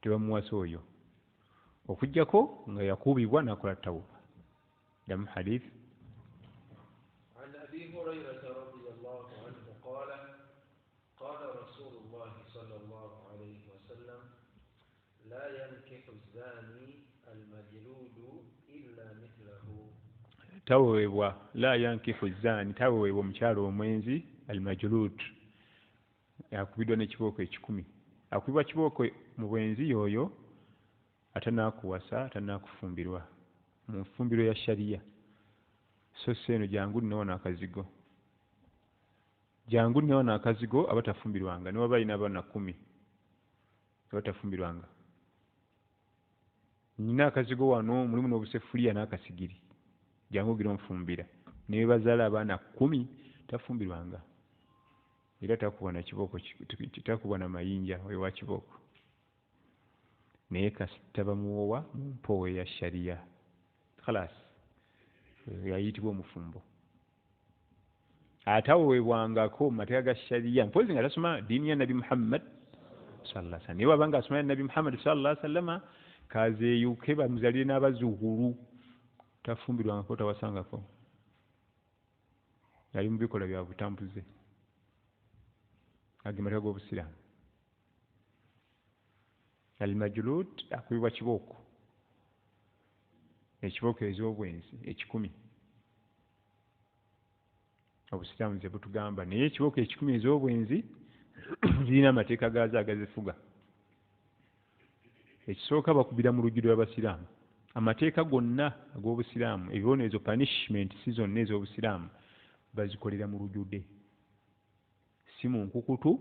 tebamuwasa oyo okuggyako nga yakubibwa n'akola tawuba damu hadithi أبي هريرة رضي الله عنه قال قال رسول الله صلى الله عليه وسلم لا ينكح الزاني المجلود إلا مثله taweebwa la yankihu zani taweebwa omukyalo omwenzi almajlud akubiddwa n'ekibooko 10 akubibwa kibooko mu bwenzi yoyo atanaakuwasa atanaakufumbirwa mu nfumbiro ya sharia so seno jangu nnawo n'akazigo jangu nnawo n'akazigo abatafumbirwanga ne waba alina abaana 10 abatafumbirwanga nina akazigo wano mulimu n'obusefuliya n'akasigiri jangu gira omufumbira ne bazaala abaana 10 tafumbirwanga era takuba na kibooko takuba na mayinja wewa kibooko naye kasita bamuwowa mu mpowe ya sharia khalas yayitibwa omufumbo ataweebwangako mu mateeka ga sharia mpozi nga tasoma diini ya nabi Muhammad sallallahu alaihi wasallam naye wabanga asoma ya nabi Muhammad sallallahu alaihi wasallam kazeeyuke bamuzalire n'abazuukulu tafumbirwangako tawasangako yali mu bikola bya butambuze agemateeka g'obusiraamu almajlud akubibwa kibooko ekibooko ez'obwenzi 10 obusiraamu ze butugamba naye ekibooko 10 ez'obwenzi zirina amateeka gaazo agazifuga ekisooka bakubira mu lujjudde lw'abasiraamu amateeka gonna ag'obusiraamu ebibonerezo punishment si zonna ez'obusiraamu bazikolera mu lujjudde si mu nkukutu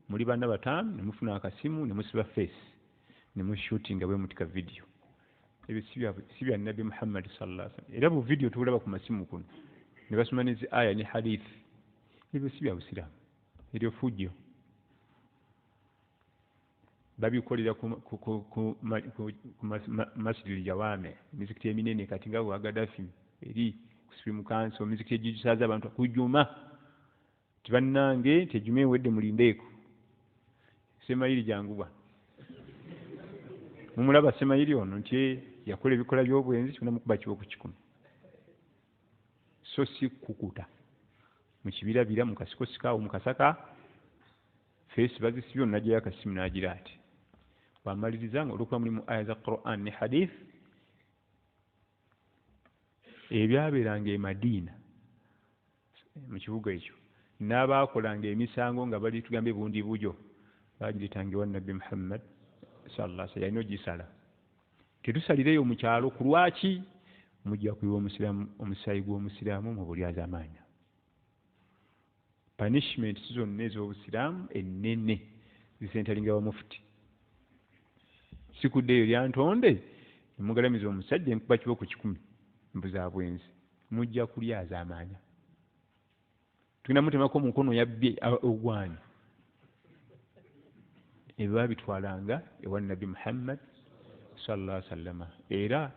muli bana 5 ne mufuna akasimu ne musiba face ne mushootinga bwe mutika video ebyo si bya nabi Muhammad sallallahu alaihi wasallam era bu video tubulaba ku masimu kuno ne basoma nezi aya ne hadith ebyo si bya busiraamu ebyo fujjo babikolera ku masjidil jawame mizikiti eminene kati nga wa Gaddafi eri ku Supreme Council mizikiti egisaza abantu kujuma tibannange tejume ewedde mulindeeko semayiri janguba mumulaba semayiri ono nti yakola ebikola by'obwenzi tuna mukuba kibooko 10 so si kukuta mu kibirabira mu kasiko sikaawo mu kasaka face bazisibyo najja akasimu nagira ati bamaliriza nga olwokuba mulimu aya za Qur'an ne hadith ebyabeeranga e Madina mu kibuga ekyo n'abaakolanga emisango nga bali tugambe bundi bujo bagiritanga ewa nabbi Muhammad sallallahu alaihi wasallam yalina ogisala. Tetusalireyo mu kyalo ku lwaki mujja kuyiwa omusaayi gw'omusiraamu mu bulyazaamaanya. Punishment zonna ez'obusiraamu ennene zisentalinga wa mufuti. Sikuddeeyo lyantonde mugalamiza omusajja enkuba kiboko 10 mbuza bwenzi mujja kulyazaamaanya. Tulina mutemako mukono yabbye ogwani. Ebyo babitwalanga ewa nabbi Muhammad sallallahu alaihi wasallam. Era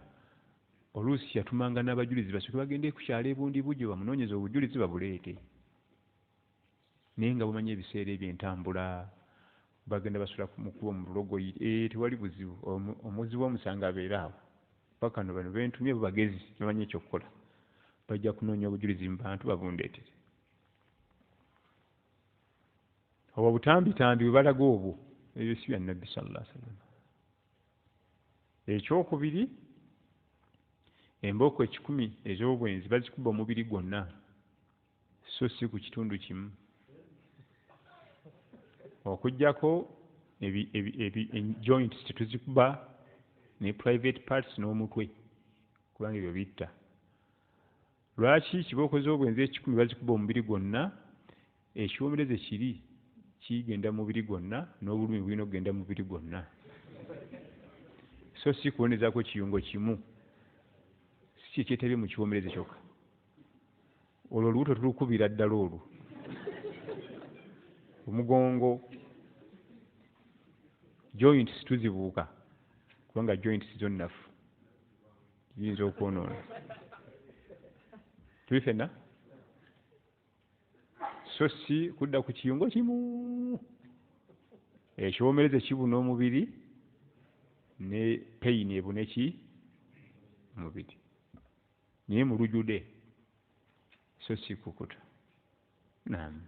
oluusi yatumanga n'abajulizi basooke bagende ku kyalo ebundi bujo bamunoonyeza obujulizi babuleete. Naye nga bamanye ebiseera eby'entambula bagenda basula mu kubo mu lulogoyi tewali buzibu. Omuzibu omusanga abeera awo. Paka no bano bentumye bagezi bamanye ekyokukola. Bajja kunoonya obujulizi mu bantu babundeetere. Obwo butambitambi bwe balaga obwo ebyo si bya nabbi sallallahu alaihi wasallam. Ekyokubiri, embooko 10 ez'obwenzi bazikuba omubiri gwonna so si ku kitundu kimu. Okujjako joints tetuzikuba ne private parts n'omutwe kubanga ebyo bitta. Lwaki kibooko z'obwenzi 10 bazikuba omubiri gwonna? Ekiwomereze kiri kigenda mu mubiri gwonna n'obulumi bulina okugenda mu mubiri gwonna. So si kubonezaako kiyungo kimu si kyetebye mu kiwomereze kyokka. Olwo olubuto tulukubira ddala olwo. Omugongo joints tuzibuuka kubanga joints zonnafu ziyinza okwonoona. Tuli ffenna? So si kudda ku kiyungo kimu. Ekiwomereze kibuna omubiri ne pain ebune ki omubiri. Naye mu lujude so si kukuta. Naam.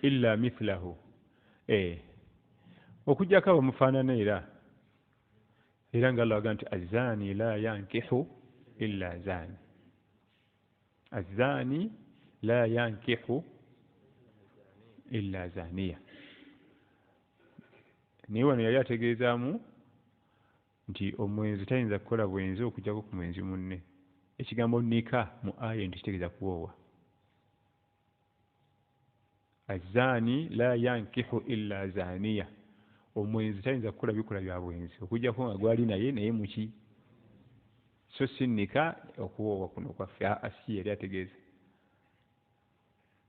Illa mithlahu. Okujjako abamufaanana era nga Allah agamba nti azzaani la yankihu illa zaani. Azzaani la yankihu illa zaaniya. Naye wano yali ategeezaamu nti omwenzi tayinza kukola bwenzi okujjako ku mwenzi munne. Ekigambo nika mu aya nti kitegeeza kuwoowa. Azzaani la yankihu illa zaaniya. Omwenzi tayinza kukola bikola bya bwenzi okujjako nga gwali naye muki. So si nika okuwoowa kuno kwaffe asi yali ategeeza.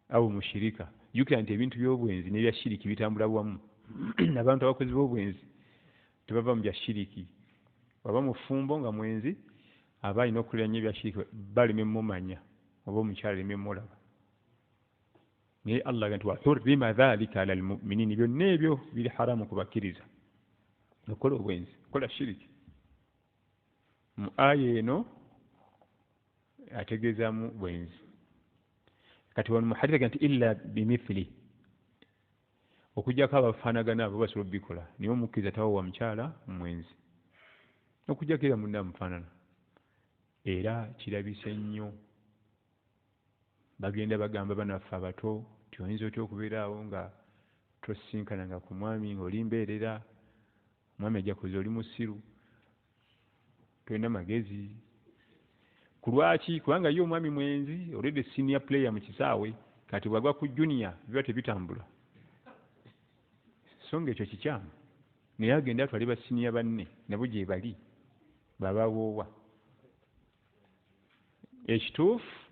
Awo mushirika jjukira nti ebintu by'obwenzi n'ebya shiriki bitambula wamu. Abantu abakozi b'obwenzi tebava mu bya shiriki. Waba mufumbo nga mwenzi aba alina okukolera nnyo ebya shiriki baleme mumanya oba omukyala leme mulaba. Naye Allah agamba nti wa hurrima dhalika ala almu'minin. Byonna ebyo biri haramu kubakkiriza okukola obwenzi okukola shiriki. Mu aya eno ategeezaamu bwenzi. Kati wano muhadith agamba nti illa bimithli. Okujjako abafaanagana abo basobola obikola naye omukkiriza tawawa mukyala mwenzi okujjako era munne amufaanana. Era kirabise nnyo bagenda bagamba banaffe abato nti oyinza otya okubeeraawo nga tosinkananga ku mwami ng'oli mbeerera, omwami ajja kuza oli musiru tolina magezi. Ku lwaki? Kubanga ye omwami mwenzi already senior player mu kisaawe, kati bwagwa ku junior biba tebitambula. So ng'ekyo kikyamu. Naye agenda atwale ba senior banne nabo gye bali babawoowa. Ekituufu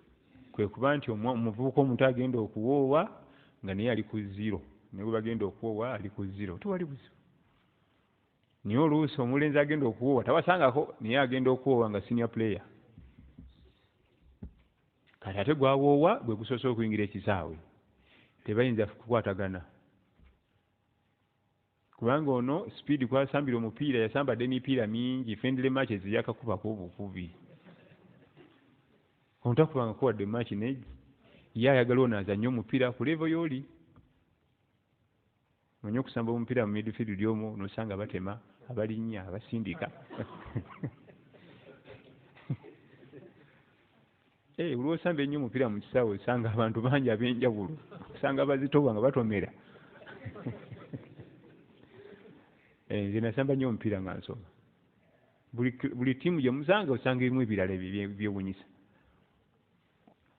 kwe kuba nti omuvubuka omuntu agenda okuwoowa nga naye ali ku zero. Naye bwe bagenda okuwoowa ali ku zero. Tewali buzibu. Naye oluusi omulenzi agenda okuwoowa tawasangako naye agenda okuwoowa nga senior player. Kati ate gwawoowa gwe gusoose okuyingira ekisaawe. Tebayinza kukwatagana. Kubanga ono speed kwasambira omupiira yasambadde emipiira mingi friendly matches yakakubako obukubi. Ontakubanga kuwadde match neji ye ayagala ono azannye omupiira ku level y'oli. Onye okusamba omupiira mu midfield ly'omu n'osanga batema abalinnya abasindika. Olwosamba ennyo omupiira mu kisaawe osanga abantu bangi ab'enjawulo, osanga bazitowa nga batomera. Nze nasamba nnyo omupiira nga nsoma. Buli ttiimu gye musanga osanga erimu ebirala byewunyisa.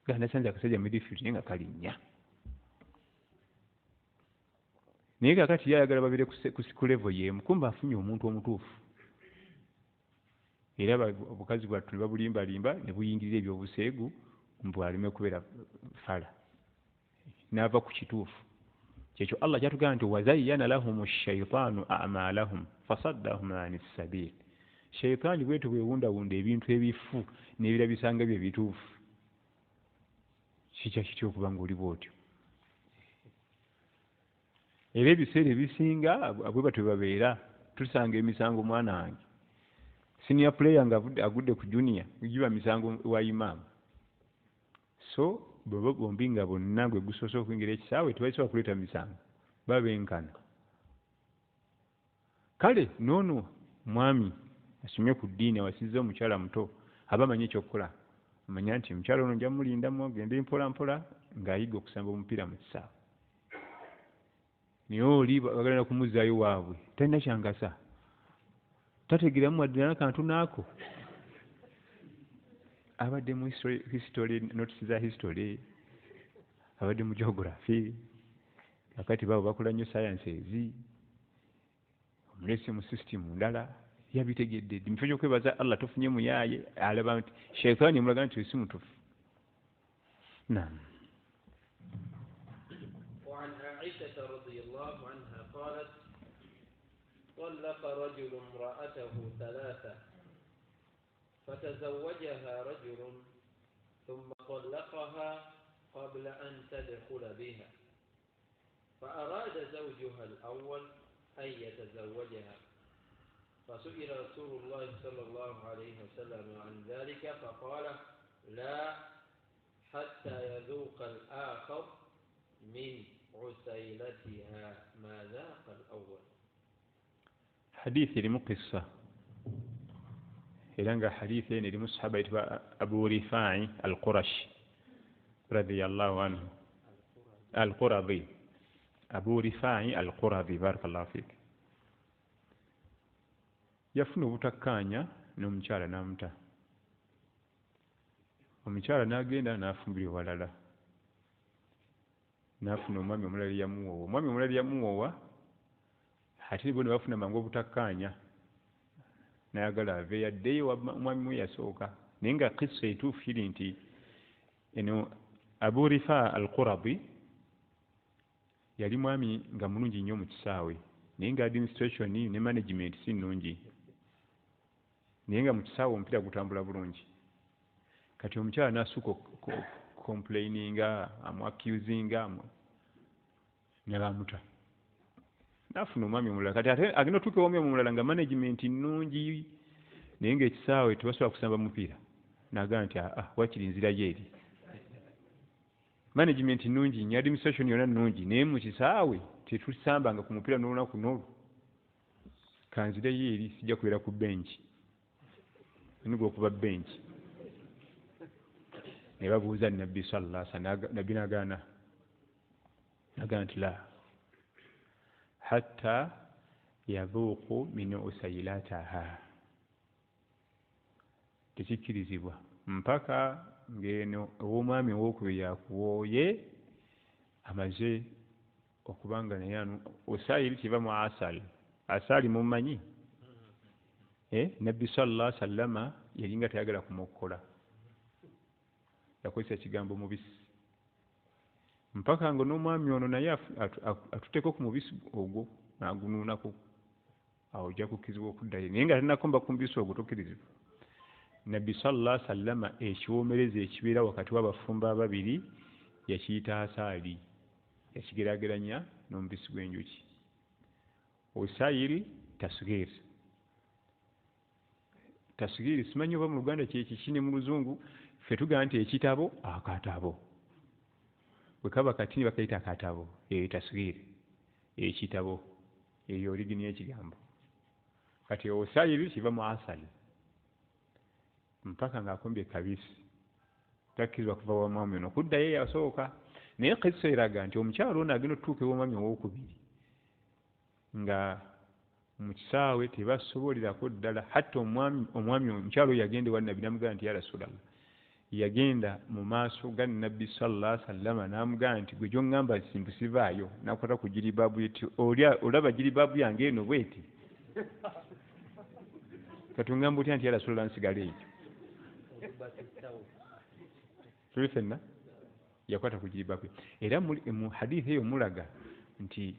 Nga nasanze akasajja midfield naye nga kalinnya. Naye kakati yayagala babeere ku level y'emu, kumbe afunye omuntu omutuufu. Era obukazi bwattu ne babulimbalimba ne buyingirira ebyobuseegu mbu aleme kubeera fala. N'ava ku kituufu. Kyekyo Allah kyatugamba nti wazayyana lahumu shaytaanu a'maalahum fasaddahum ani ssabiil. Shaytaani bwetu bwewundawunda ebintu ebifu n'ebirabisa nga bye bituufu. Kijja kitya okuba ng'oli bw'otyo? Era ebiseera ebisinga bwe batyo babeera, tusanga emisango mwana wange. Senior player nga agudde ku junior giba misango wa imaamu. So bombi nga bonna gwe gusoose okuyingira ekisaawe tebasobola kuleeta misango, babenkana. Kale noono mwami asomye ku ddiini awasizza omukyala muto aba amanyi ekyokukola. Amanya nti omukyala ono nja mulindamu ogende mpola mpola ng'ayiga okusamba omupiira mu kisaawe. Naye oli bagenda kumuzzaayo waabwe talina kyangasa, tategeeramu wadde n'akantu naako. Abadde mu history, notisi za history, abadde mu geography, akati baabo bakola nnyo sciences, omulesi mu system ndala yabitegedde. Mu kifo ky'okwebaza Allah tufunye muyaaye alaba nti shaytaani emulaga nti si mutuufu. Naam. وعن عائشة رضي الله عنها قالت طلق رجل امرأته ثلاثة فتزوجها رجل ثم طلقها قبل أن تدخل بها فأراد زوجها الأول أن يتزوجها فسئل رسول الله صلى الله عليه وسلم عن ذلك فقال لا حتى يذوق الآخر من عسيلتها ما ذاق الأول. حديث لمقصة إذا حديث لمصحبة أبو رفاعي القرشي رضي الله عنه. القرظي أبو رفاعي القرظي بارك الله فيك. yafuna obutakkaanya n'omukyala n'amuta. Omukyala n'agenda n'afumbira walala, n'afuna omwami omulala eyamuwoowa. Omwami omulala eyamuwoowa ate bo ne bafuna mangu obutakkaanya, n'ayagala ave yaddeyo omwami we yasooka. Naye nga kissa etuufu kiri nti eno Abu Rifa al-Qurabi yali mwami nga mulungi nnyo mu kisaawe, naye nga administration ne management si nnungi, naye nga mu kisaawe omupiira gutambula bulungi. Kati omukyala n'assuka complaininga, amuaccusinga, n'abamuta. N'afuna omwami omulala. Kati ate agenda otuuka omwami omulala nga management nnungi, naye ng'ekisaawe tebasobola kusamba mupiira. N'agamba nti wakiri nzirayo eri. Management nnungi nnyo, administration yonna nnungi, naye mu kisaawe tetusambanga ku mupiira n'olunaku n'olwo. Kanzirayo eri, sijja kubeera ku benchi. Nigwa okuba benchi. Ne babuuza Nabbi sallallahu alaihi wasallam, Nabbi n'agaana nti la hatta yadhuuqu min usailataha, tekikkirizibwa mpaka ng'eno ow'omwami ow'okubiri yakuwooye amaze okubanga naye anu usayiri kiva mu asali. Asali mumanyi? Nabbi sallallahu alaihi wasallama yalinga tayagala kumukkola, yakozesa ekigambo mubisi, mpaka nga n'omwami ono naye atuteeko ku mubisi ogwo n'agunuunako, awo ojja kukkirizibwa okuddayo. Naye nga talinakomba ku mubisi ogwo tokkirizibwa. Nabbi sallallahu alaihi wasallama ekiwoomereza ekibeera wakati w'abafumbo ababiri yakiyita asaali, yakigeraageranya n'omubisi gw'enjuki. Usayiri tasghiri. Tasghiri simanyi oba mu Luganda kyekiki ne mu Luzungu ffe tugamba nti ekitabo akatabo. Bwe kaba katini bakayita akatabo, tasghiri, ekitabo, eyo origini y'ekigambo. Kati usayiri kiva mu asali, mpaka ng'akombye kabisi takkirizibwa kuva wa mwami ono okuddayo yasooka. Naye kisa eraga nti omukyalo ono agenda otutuuka ew'omwami owokubiri nga mu kisaawe tebasobolerako ddala. Hatta omwami omukyalo oyo yagenda ewa Nabbi n'amugamba nti ya Rasulallah, yagenda mu maaso ga Nabbi sallallahu alaihi wasallam n'amugamba nti gwe gy'oŋŋamba simbusivaayo, nakwata ku jiribaabu ye ti olaba jiribaabu yange eno bweti katuŋŋamba otya nti ya Rasulallah nsigala ekyo. Tuli ffenna yakwata ku jiribaabu. Era mu hadithi eyo mulaga nti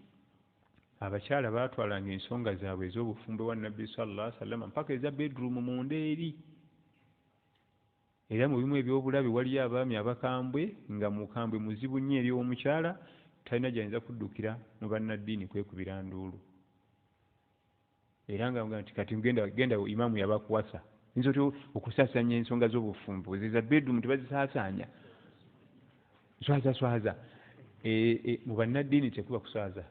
abakyala baatwalanga ensonga zaabwe ez'obufumbo wa Nabbi sallallahu alaihi wasallam mpaka eza bedroom munda eri. Era mu bimu ebyobulabe waliyo abaami abakambwe nga mukambwe muzibu nnyo eri omukyala talina gy'ayinza kuddukira mu bannaddiini kwekubira nduulu. Era nga nti kati genda imaamu yabakuwasa nzo tyo okusaasaanya ensonga z'obufumbo zeza bedroom tebazisaasaanya swaza mu bannaddiini tekuba kuswaza.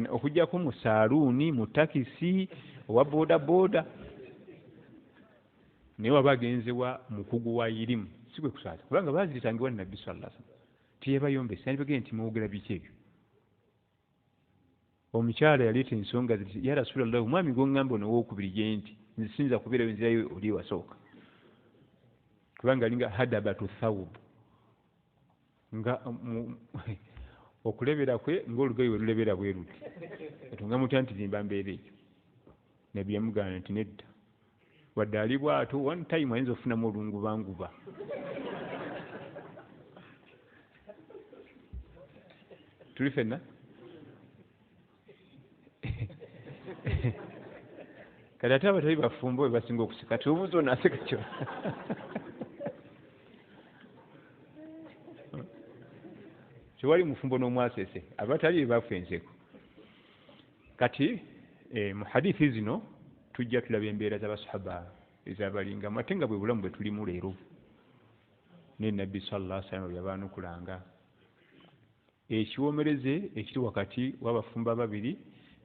Okujjako mu saaluuni, mu takisi, owa booda booda, naye waba agenzewa mukugu wa irimu si kwe kuswaza kubanga baaziritangiwa Nabbi sallallahu alaihi wasallam teyebayombesa. Yandibagenda nti mwogera biki ebyo? Omukyala yaleeta ensonga ziti ya Rasulallah, omwami gw'oŋŋamba ono owokubiri gye nti nzisinza kubeerayo nzirayo oli ewasooka kubanga alinga hadabatu thawb, nga okulebera kwe ng'olugoye we lulebera bwe luti etunga mutya nti zimba mbeera ekyo. Nabbi yamugamba nti nedda, wadde ali bw'ato one time ayinza okufunamu olungubanguba. Tuli ffenna kati ate abatali bafumbo we basinga okuseka tubuuza ono aseka kyo. Tewali mufumbo n'omwasese, abatali bafa enseko. Kati mu hadithi zino tujja tulaba embeera z'abasahaba ezabalingamu ate nga bwe bulamu bwe tulimu leero. Ne Nabbi sallallahu alaihi wasallam yabaanukulanga ekiwomereze ekiri wakati w'abafumbo ababiri.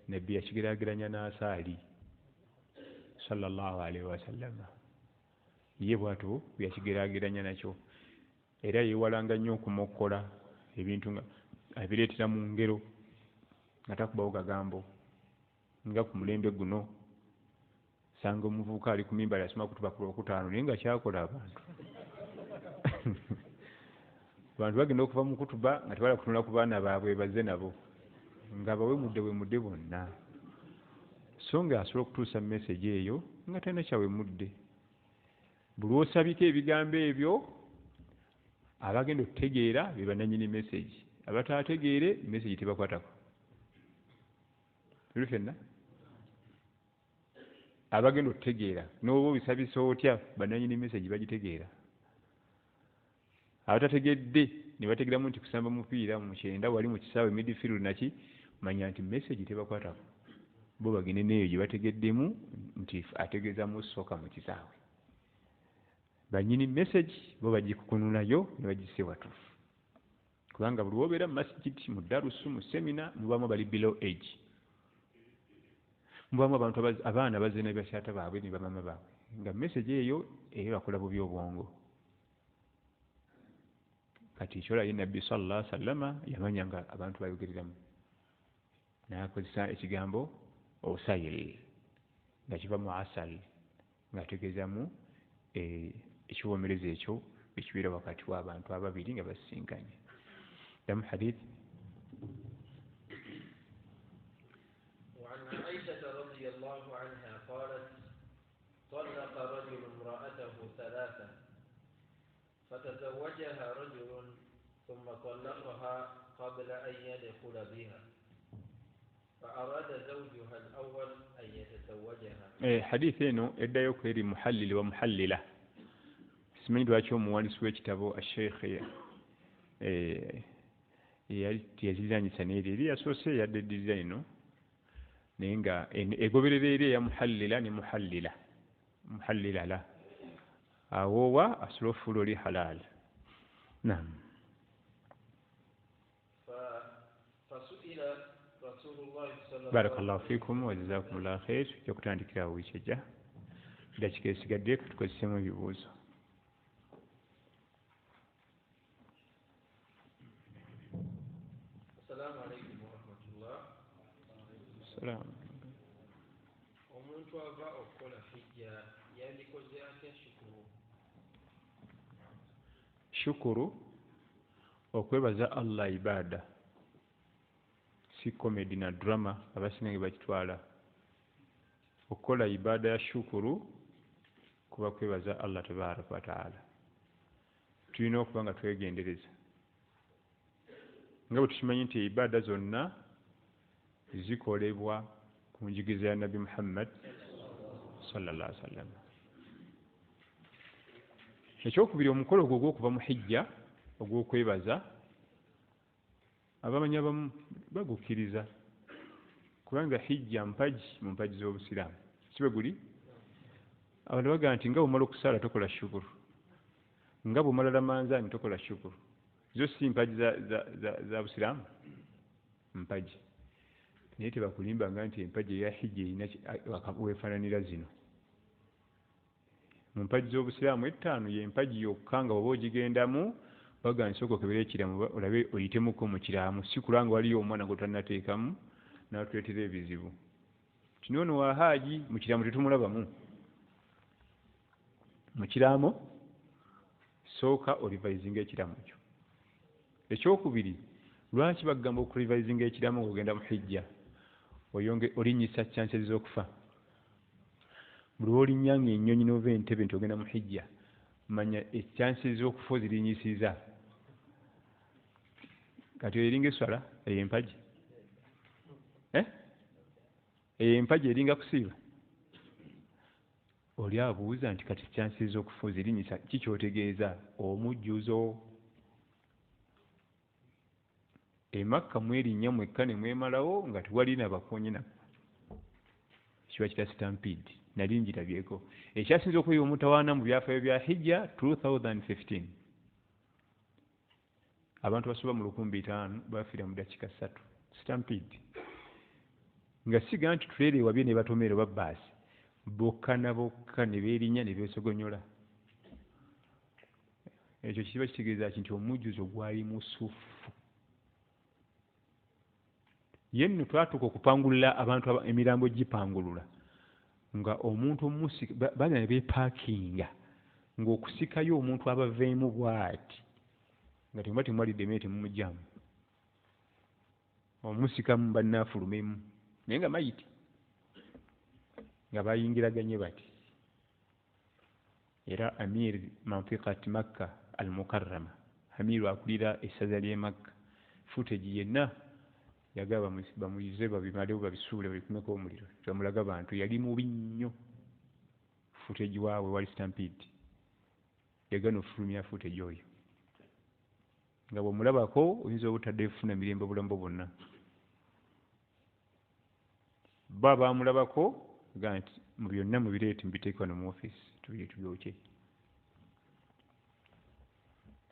Nabbi yakigeraageranya n'asaali sallallahu alaihi wasallam, ye bw'atyo yakigeraageranya nakyo. Era yeewalanga nnyo okumokkola ebintu nga abireetera mu ngero nga takubawo gagambo. Nga ku mulembe guno sanga omuvubuka ali ku mimba yasoma kutuba ku Lwokutaano naye nga kyakola abantu abantu bagenda okuva mu kutuba nga tebala kutunula ku baana baabwe bazze nabo nga bawemudde bonna, so nga asobola okutuusa message eyo nga talina kyawemudde. Buli osabika ebigambo ebyo abagenda okutegeera be bannannyini message, abataategeere message tebakwatako. Tuli ffenna abagenda okutegeera n'oba obisabisa otya bannannyini message bagitegeera. Abatategedde ne bategeeramu nti kusamba mupiira mu kyenda wali mu kisaawe midfield naki, manya nti message tebakwatako. Bo bagende neyo gye bategeddemu nti ategeeza mu sooka mu kisaawe. Bannyini message bo bagikukunulayo ne bagisse watuufu. Kubanga buli wobeera mu masjid, mu darusu, mu semina, mubaamu bali below age. Mubaamu abantu abaana bazze ne bakyata baabwe ne bamama baabwe. Nga message eyo bakola bubi obwongo. Kati ekyola ye Nabbi sallallahu alaihi wasallam yamanya nga abantu bayogereramu. N'akozesa ekigambo osayiri nga kiva mu asal nga ategeezamu ekiwomereza ekyo ekibeera wakati w'abantu ababiri nga basisinkanye. Damu hadith وعن عائشة رضي الله عنها قالت طلق رجل امرأته ثلاثا فتزوجها رجل ثم طلقها قبل أن يدخل بها فأراد زوجها الأول أن يتزوجها. حديث إنه إدى يكري محلل ومحللة. اسمين دواتشو موانس ويكتابو الشيخ yazizanyi saneri eri yasose yadde design nenga egoberere ya muhallila ni muhallila la awowa aslofulo li halal. Naam. فسئل رسول الله صلى الله عليه وسلم. Barakallahu fikum wa jazakumullahu khair. Kyo kutandikira wichejja dakika esigadde tukozesemu ebibuuzo. السلام عليكم ورحمة الله. السلام. omuntu ava okukola hijja yandikoze atya shukuru? Shukuru okwebaza Allah ibada si comedy na drama abasinga bakitwala. Okukola ibada ya shukuru kuba kwebaza Allah tabaraka wa taala. Tulina okuba nga twegendereza nga bwe tukimanyi nti ibada zonna zikolebwa ku njigiriza ya Nabi Muhammad sallallahu alaihi wasallam. Ekyokubiri, omukolo gwo gw'okuva mu hijja ogw'okwebaza abamanyi abamu bagukkiriza kubanga hijja mpaji mu mpaji z'obusiraamu sibe guli. Abantu bagamba nti nga bw'omala okusaala tokola shukuru, nga bw'omala lamanzaani tokola shukuru. Zo si mpaji za busiraamu, mpaji. Naye tebakulimbanga nti empaji eya hijja erina weefaananira zino. Mu mpaji z'obusiraamu ettaano y'empaji yokka nga bw'oba ogigendamu baga nsooka okebera ekiramu olabe oyitemuko mu kiramu, si kulanga waliyo omwana gwe tannateekamu n'atuleetera ebizibu. Kino ono wa haaji mu kiramu tetumulabamu. Mu kiramu sooka orivayizinga ekiramu ekyo. Ekyokubiri, lwaki bagamba okurivayizinga ekiramu ng'ogenda mu hijja? Olinnyisa chances z'okufa. Buli lw'olinnyanga ennyonyi n'ova entebe nti ogenda mu hijja, manya chances z'okufa ozirinyisiza. Kati eringa eswala eyo empaji, eyo empaji eringa kusiiba. Oli abuuza nti kati chances z'okufa ozirinyisa, kikyotegeeza omujjuzo. Emakka mwerinnya mwekka ne mwemalawo nga tewali na bakonye nabo. Kiba kita stampede. Nali njirabyeko. Ekyasinze okuyiwa omutawaana mu byafaayo bya hijja 2015. Abantu basoba mu 500 bafiira mu dakiika 3. Stampede. Nga siga nti tuleere wabye ne batomera babbaasi. Bokka na bokka ne beerinnya ne beesogonyola. Ekyo kiba kitegeeza nti omujjuzo gwali musufu. Yenno twatuuka okupangulula abantu emirambo gipangulula nga omuntu omusika bana ne beepaakinga ng'okusikayo omuntu abaveemu bw'ati nga temuba temwalidde emmere temumugyamu, omusikamu bannaafulumemu naye nga mayiti nga bayingiraganye bati. Era amir mantiqat Makka al Mukarrama, amiru akulira essaza ly'e Makka, footage yenna yagaba bamuyize babimalewo babisuule babikumeko omuliro bamulaga abantu yali mubi nnyo. Footage waabwe wali stampede yagana ofulumya footage oyo nga bw'omulabako oyinza obutadde funa mirembe obulamu bwonna. Bo baamulabako ga nti mu byonna mubireete mubiteeke wano mu offisi tubire tubyokye.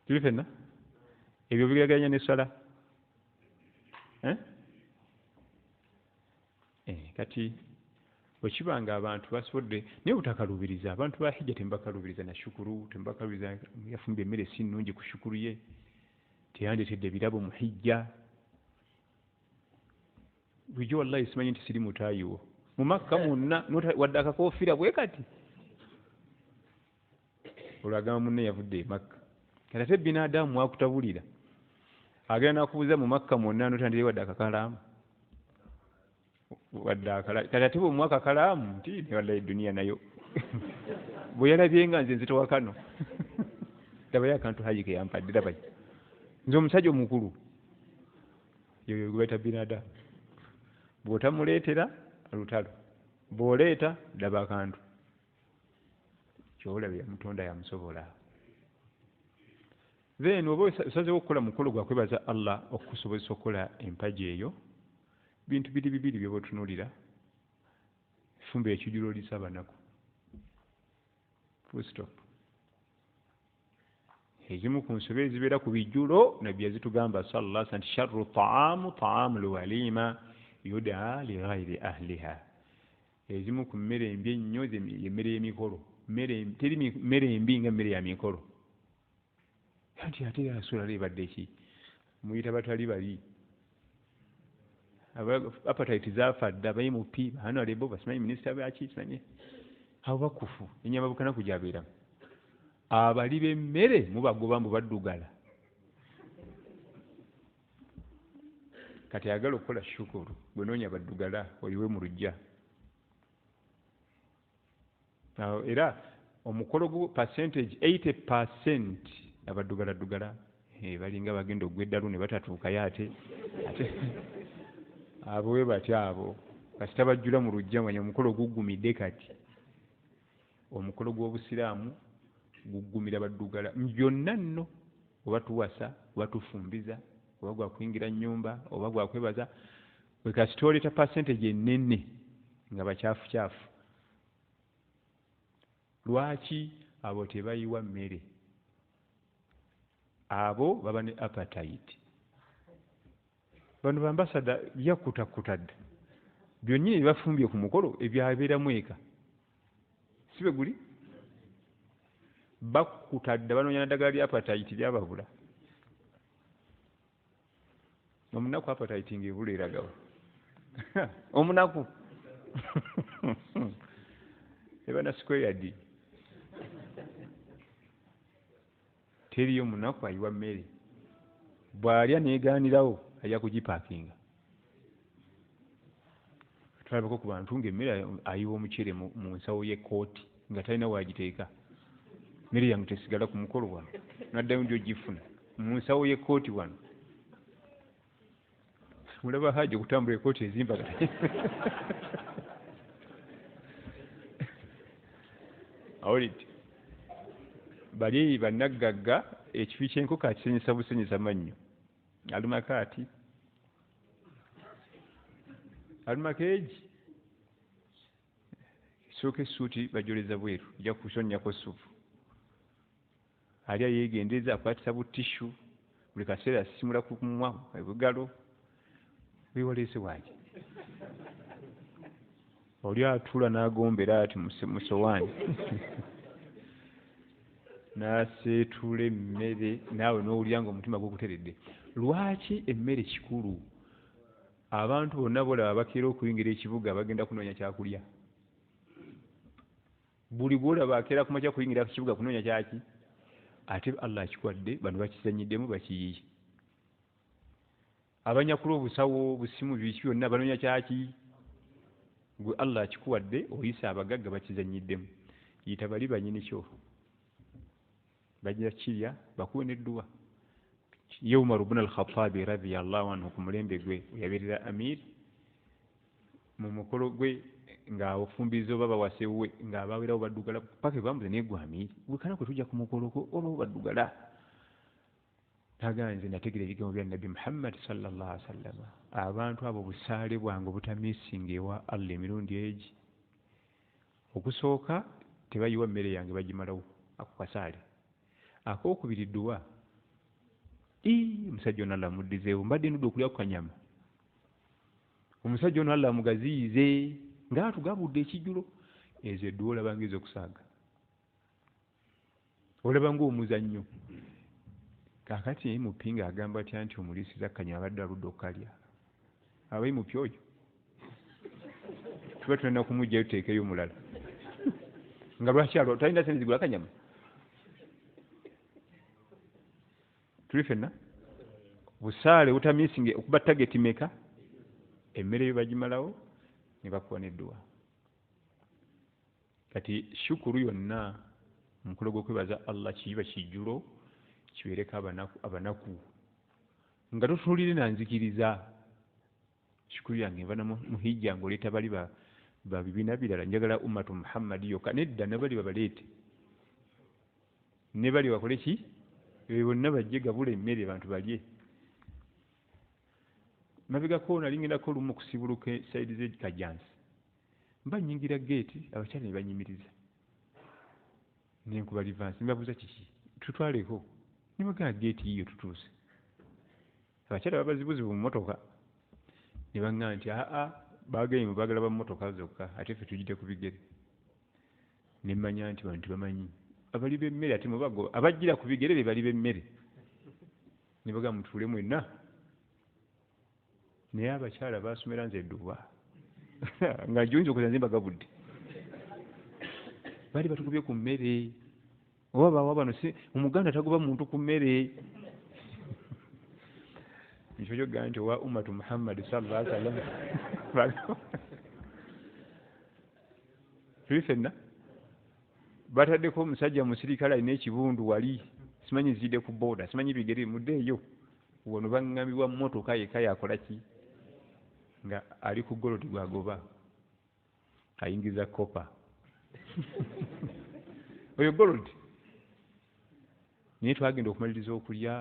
Tuli fenna ebyo bigeraganya n'essala. Kati bwekibanga abantu basobodde naye butakalubiriza abantu ba hijja tembakalubiriza na shukuru, tembakalubiriza yafumbye emmere si nnungi ku shukuru ye, teyandetedde birabo mu hijja. Bulijjo wallahi simanyi nti siri mutaayiwo mu Makka mwonna wadde akakofiira bwe kati olwagamba munne yavudde e Makka. Kati ate binadamu mwakutabulira agenda nakubuuza mu Makka mwonna notandire wadde akakalaamu kati ate bwe mwaka kalaamu nti ne wallahi duniya nayo bwe yalabye nga nze nzitowa kano labayo akantu haji ke yampadde labayo nze omusajja omukulu yoyo gwe bayita binadamu. Bw'otamuleetera lutalo, bw'oleeta daba akantu kyolabye yamutonda yamusobola. Then oba osazeewo okukola mukolo gwa kwebaza Allah okukusobozesa okukola empaji eyo, bintu bibiri byoba otunuulira. Fumbira ekijjulo olisa abanaku, full stop. Ezimu ku nsobe ezibeera ku bijjulo nabbi yazitugamba sallallahu alaihi wasallam, sharru taamu lwalima yudaa li ghairi ahliha. Ezimu ku mmere embi ennyo y'emmere y'emikolo. Teri mmere embi nga mmere ya mikolo. Anti ate ya Rasulallah ebadde ki? Muyita batali bali. appetite zaafadde abayimupi bahonorable basimanyi minisita baki simanyi abo bakufu ennyama bukana kujabeeramu abali b'emmere mubagoba mbu baddugala kati ayagala okukola shukuru bwe noonya baddugala oliwe mu lujja era omukolo gwo percentage 80% abaddugala balinga bagenda ogw'eddalu ne batatuukayo ate abo we batya abo kasi tabajjula mu lujja manya omukolo guggumidde kati omukolo gw'obusiraamu guggumira baddugala byonna nno oba tuwasa oba tufumbiza oba gwakuyingira nnyumba oba gwakwebaza bwe kasi twoleeta percentage ennene nga bakyafukyafu lwaki abo tebayiwa mmere abo baba ne appetite bano bambasada byakutakutadde byonnyini byebafumbye ku mukolo ebyabeeramu eka si bwe guli bakutadde banoonya naddagala lya appetite lyababula omunaku appetite ng'ebula eragawa omunaku ebana squared teriyo munaku ayiwa mmere bw'alya neegaanirawo ajja kugipaakinga tulabako ku bantu ng'emmere ayiwa omuceere mu nsawo y'ekkooti nga talina waagiteeka mmere yange tesigala ku mukolo wano naddayo ndi ogifuna mu nsawo y'ekkooti wano mulaba haja okutambula ekkooti ezimbagana awulidde bali bannaggagga ekifi ky'enkoko akisenyesa busenyesa mannyo alumako ati alumako egi sooka essuuti bajoleza bweru ojja kusonnyako ssupu alya yeegendeza akwatisa butishu buli kaseera asimula ku mumwa ebugalo wewaleese waaki oli atuula n'agombera ati musowaani n'aseetula emmere naawe n'owulira nga omutima gukuteredde lwaki emmere kikulu abantu bonna bolaba bakeera okuyingira ekibuga bagenda kunoonya kyakulya buli bwolaba akeera kumakya kuyingira ku kibuga kunoonya kyaki ate allah akikwadde bano bakizanyiddemu bakiyiye abanyakula obusawo busimu biki byonna banoonya kyaki gwe allah akikuwadde oyisa abagagga bakizanyiddemu yita bali banyini kyo bajja kirya bakuwe n'edduwa ye Umar ibn al-Khattabi radiyallahu anhu ku mulembe gwe yabeerera amir mu mukolo gwe ng'abafumbizo baba wasewe ng'abaweerawo baddugala paka bambuze naye gwe amir gwe kana kwe tujja ku mukolo ko olwo baddugala nze nategeera ebigambo bya Nabi Muhammad sallallahu alaihi wasallam abantu abo busaale bwange obutamiisinga ewa Allah emirundi egi okusooka tebayiwa mmere yange bagimalawo ako kasaale akookubiri dduwa omusajja ono Allah amuddizeewo mbadde ndudde okulya ku kanyama omusajja ono Allah amugaziyize ng'atugabudde ekijjulo ezo edduwa olaba ng'ezo okusaaga olaba ng'omuzannyo kaakati mupinga agamba atya nti omuliisiza kanyama abadde aludde okukalya abayi mupya oyo tuba tulina kumujjayo tuteekeyo omulala nga lwaki alwo talina sente zigula kanyama tuli fenna busaale butamiisinge okuba tageti meka emmere yo bagimalawo ne bakuwa n'edduwa kati shukuru yonna omukolo gw'okwebaza allah kiyiba kijjulo kibeereko abanaku nga totunuulire nanzikiriza shukuru yange nva muhijja ng'oleeta bali ba bibiina birala njagala ummatu muhammadi yokka nedda ne bali babaleete ne bali bakole ki bonna bajje gabula emmere abantu balye mabegako nali ngendako olumu okusibuluka saidi z'ekajansi mba nnyingira geeti abakyala ne banyimiriza nenkuba livansi nebabuuza kiki tutwaleko ne bagamba geeti yiyo tutuuse abakyala babazibuzibu mu motoka ne baŋŋamba nti bagambye baagala ba mmotoka zokka ate ffe tujjidde ku bigere ne mmanya nti bantu bamanyi abali b'emmere ate mubago abajjira ku bigere be bali b'emmere ne bagamba mutuule mwenna naye abakyala baasomera nze edduba nga joyinza okuza nze mbagabudde bali batukubye ku mmere oba bawa bano omuganda tagoba muntu ku mmere ekyo kyogamba nti owa ummatu muhammadi sallallahu alaihi wasallam tuli ffenna bataddeko omusajja musirikale alina ekibundu wali simanyi zidde ku booda simanyi bigere muddeeyo wano baŋŋambibwa mmotoka yeka yakola ki nga ali ku goloti gwagoba ayingiza kopa oyo goloti naye twagenda okumaliriza okulya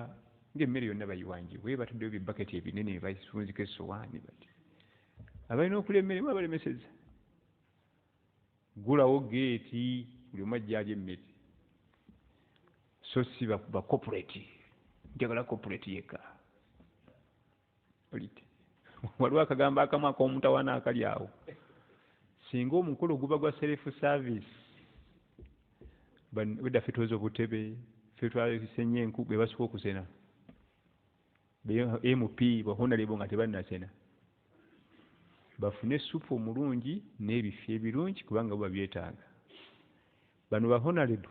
ng'emmere yonna bayiwanjibwe batuddeyo bibaketi ebinene basunziko essowaani bati abalina okulya emmere mu abalemeseza gulawo geeti buli omu ajja alya emmere so si bakoporeti njagala koporeti yeka olite waliwo akagambo akamu ak'omutawaana akali awo singa omukolo guba gwa self service wedda ffe twoza obutebe ffe twasenya enku be basooka okusena mp bahonalebo nga tebannasena bafune supu omulungi n'ebifi ebirungi kubanga bo babyetaaga bano bahonaledo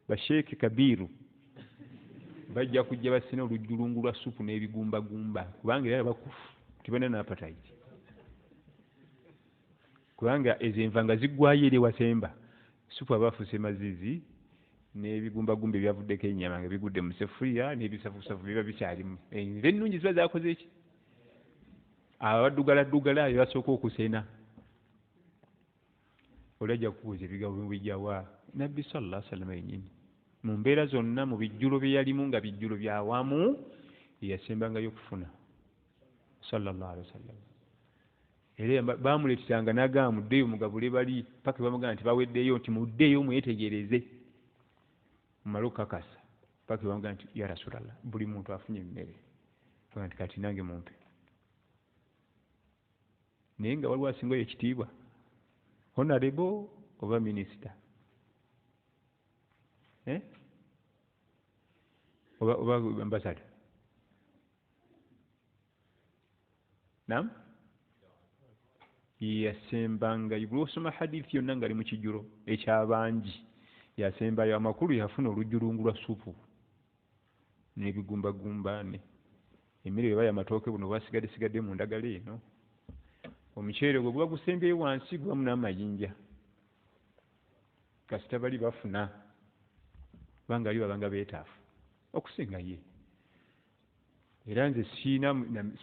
basheeke kabiru bajja kujja basena olujjulungu lwa supu n'ebigumbagumba kubanga era bakufu tibana n'appetite kubanga ezo enva nga ziggwayo eri wasemba supu abaafuse mazizi n'ebigumbagumba ebyavuddeko ennyama nga bigudde mu sefuriya n'ebisafusafu biba bikyalimu era ennungi ziba zaakoze ki abaddugaladdugala ayo basooka okusena olajja kukubuuza ebigabo bijjawa nabbi sallallahu alaihi wasallam yennyini mu mbeera zonna mu bijjulo bye yalimu nga bijjulo byawamu yasembangayo okufuna sallallahu alaihi wasallam era baamuleetanga n'agamba muddeeyo mugabule bali paka bamugamba nti baweddeyo nti muddeeyo mwetegereze mumale okukakasa paka bamugamba nti ya rasulallah buli muntu afunye emmere nti kati nange mumpe naye nga waliwo asingayo ekitiibwa honorable oba minisita oba ambassador nam yasembanga bw'osoma hadithi yonna nga ali mu kijjulo ekyabangi yasembayo amakulu yafuna olujjulungu lwa supu n'ebigumbagumba emmere eba yamatooke buno bwasigadde mu ndagala eno omuceere gwe guba gusembyeyo wansi gubamu n'amayinja kasita bali bafuna kubanga ali babanga beetaafu okusinga ye era nze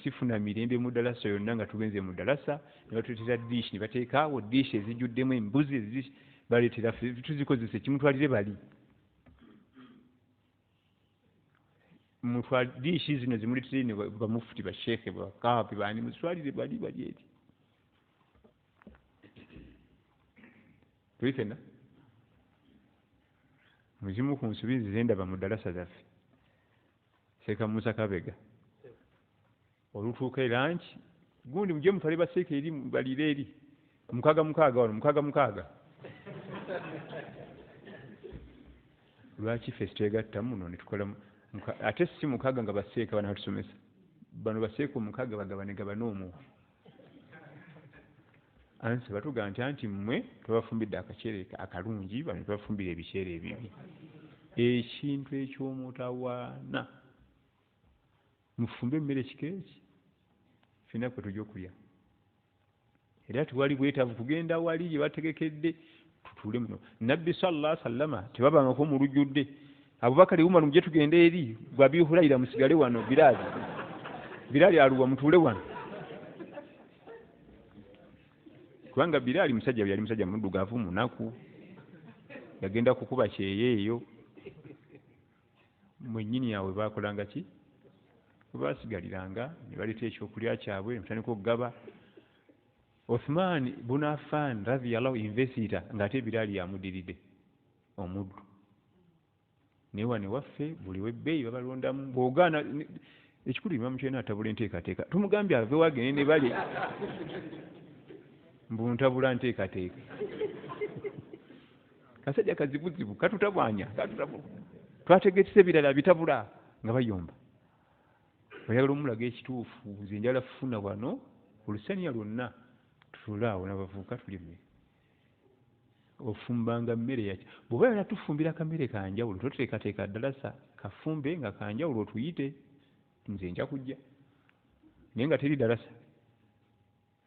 sifuna mirembe mu ddalasa yonna nga tugenze mu ddalasa ne batuleetera diishi ne bateekaawo diishi ezijjuddemu embuzi baleetera tuzikozesa ekimutwalire bali diishi zino zimuleetere ne bamufuti basheeke bakaapi bani muzitwalire bali eri tuli ffenna muzimu ku nsobi nzize ndaba mu ddalasa zaffe seeka musa kabega olutuuka eranki gundi mujje mutwale baseeka eri balire eri mukaaga wano mukaaga lwaki ffe sitwegatta muno netukola ate si mukaaga nga baseeka bana batusomesa bano baseeka omukaaga bagabane omwo ansi batugamba nti mmwe tubafumbidde akaceere akalungi bano tubafumbire ebiceere ebibi ekintu ekyomutawaana mufumbe emmere kikeeki fina kwe tujja okulya era tiwali bwetaavu kugenda wali gye bategekedde tutuule muno nabbi sallallahu alaihi wasallama tebabangako mu lujjudde abubakari umar mujje tugende eri bwabi hulayira musigale wano biraali aluwa mutuule wano kubanga biraali musajja yali musajja muddugavu munaku yagenda kukuba kyeyeeyo mwennyini yawe bakolanga ki basigaliranga ne baleeta ekyokulya kyabwe mutandika okugaba Uthman ibn Affan radiyallahu investor ng'ate biraali yamudiridde omuddu naye wano waffe buli webbeeyi babalondamu bw'ogaana ekikulu imamu kyena atabula enteekateeka tumugambye ave wagende ne bale mbuntabula nteekateeka kasajja kazibuzibu katutabwanya twategeetese birala bitabula nga bayomba oyagala omulaga ekituufu nze njala kufuna wano olusaniya lwonna tutulaawo n'abavubuka tuli mmere ofumbanga mmere yaki bw'oba yala tufumbira kamere kanjawulo toteekateeka ddalasa kafumbe nga kanjawulo otuyite nze nja kujja naye nga teri ddalasa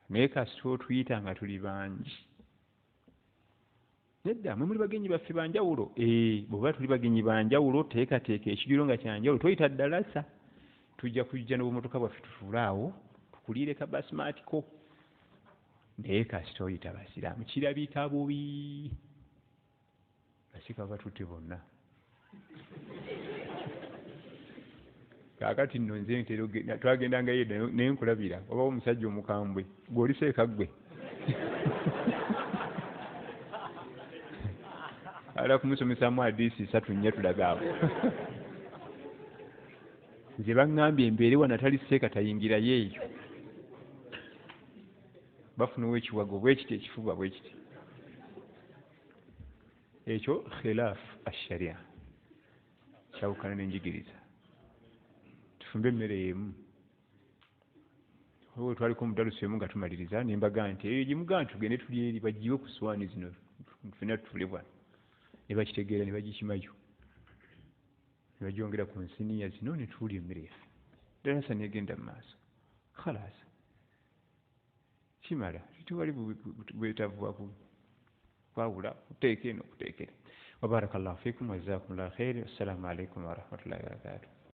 naye kasita otuyita nga tuli bangi nedda mwe muli bagenyi baffe banjawulo bw'oba tuli bagenyi banjawulo teekateeka ekijjulo nga kyanjawulo toyita ddalasa tujja kujja n'obumotoka bwaffe tutulaawo tukuliire ka basimaatiko naye kasita oyita basiraamu kirabika bubi basika batutte bonna kaakati nno nze ntera twagendangayo edda naye nkulabira obawo omusajja omukambwe gw'oliseeka ggwe ala kumusomesaamu hadiisi 3 4 tulaga awo nze baŋŋambye embeere wanatali seeka tayingirayo eyo bafunawo ekiwago bwekiti ekifuba bwekiti ekyo khilaafu asharia kyawukana n'enjigiriza tufumbe emmere yemu oba twaliko omudalusi emu nga tumaliriza nembaga nti eyo gimugaa tugende tuli eri bagiwe ku swaani zino fena tutule bwana ne bakitegeera ne bagikimayo ne bagyongera ku nsiniya zino ne tuwulya emmere yaffe ddalasa negenda mu maaso khalaasa kimala titwali bwetavu kwawula kuteeka eno kuteekera wabarakallahu fikum wajazakumullahu khair. Assalamu alaikum warahmatullahi wabarakatuh.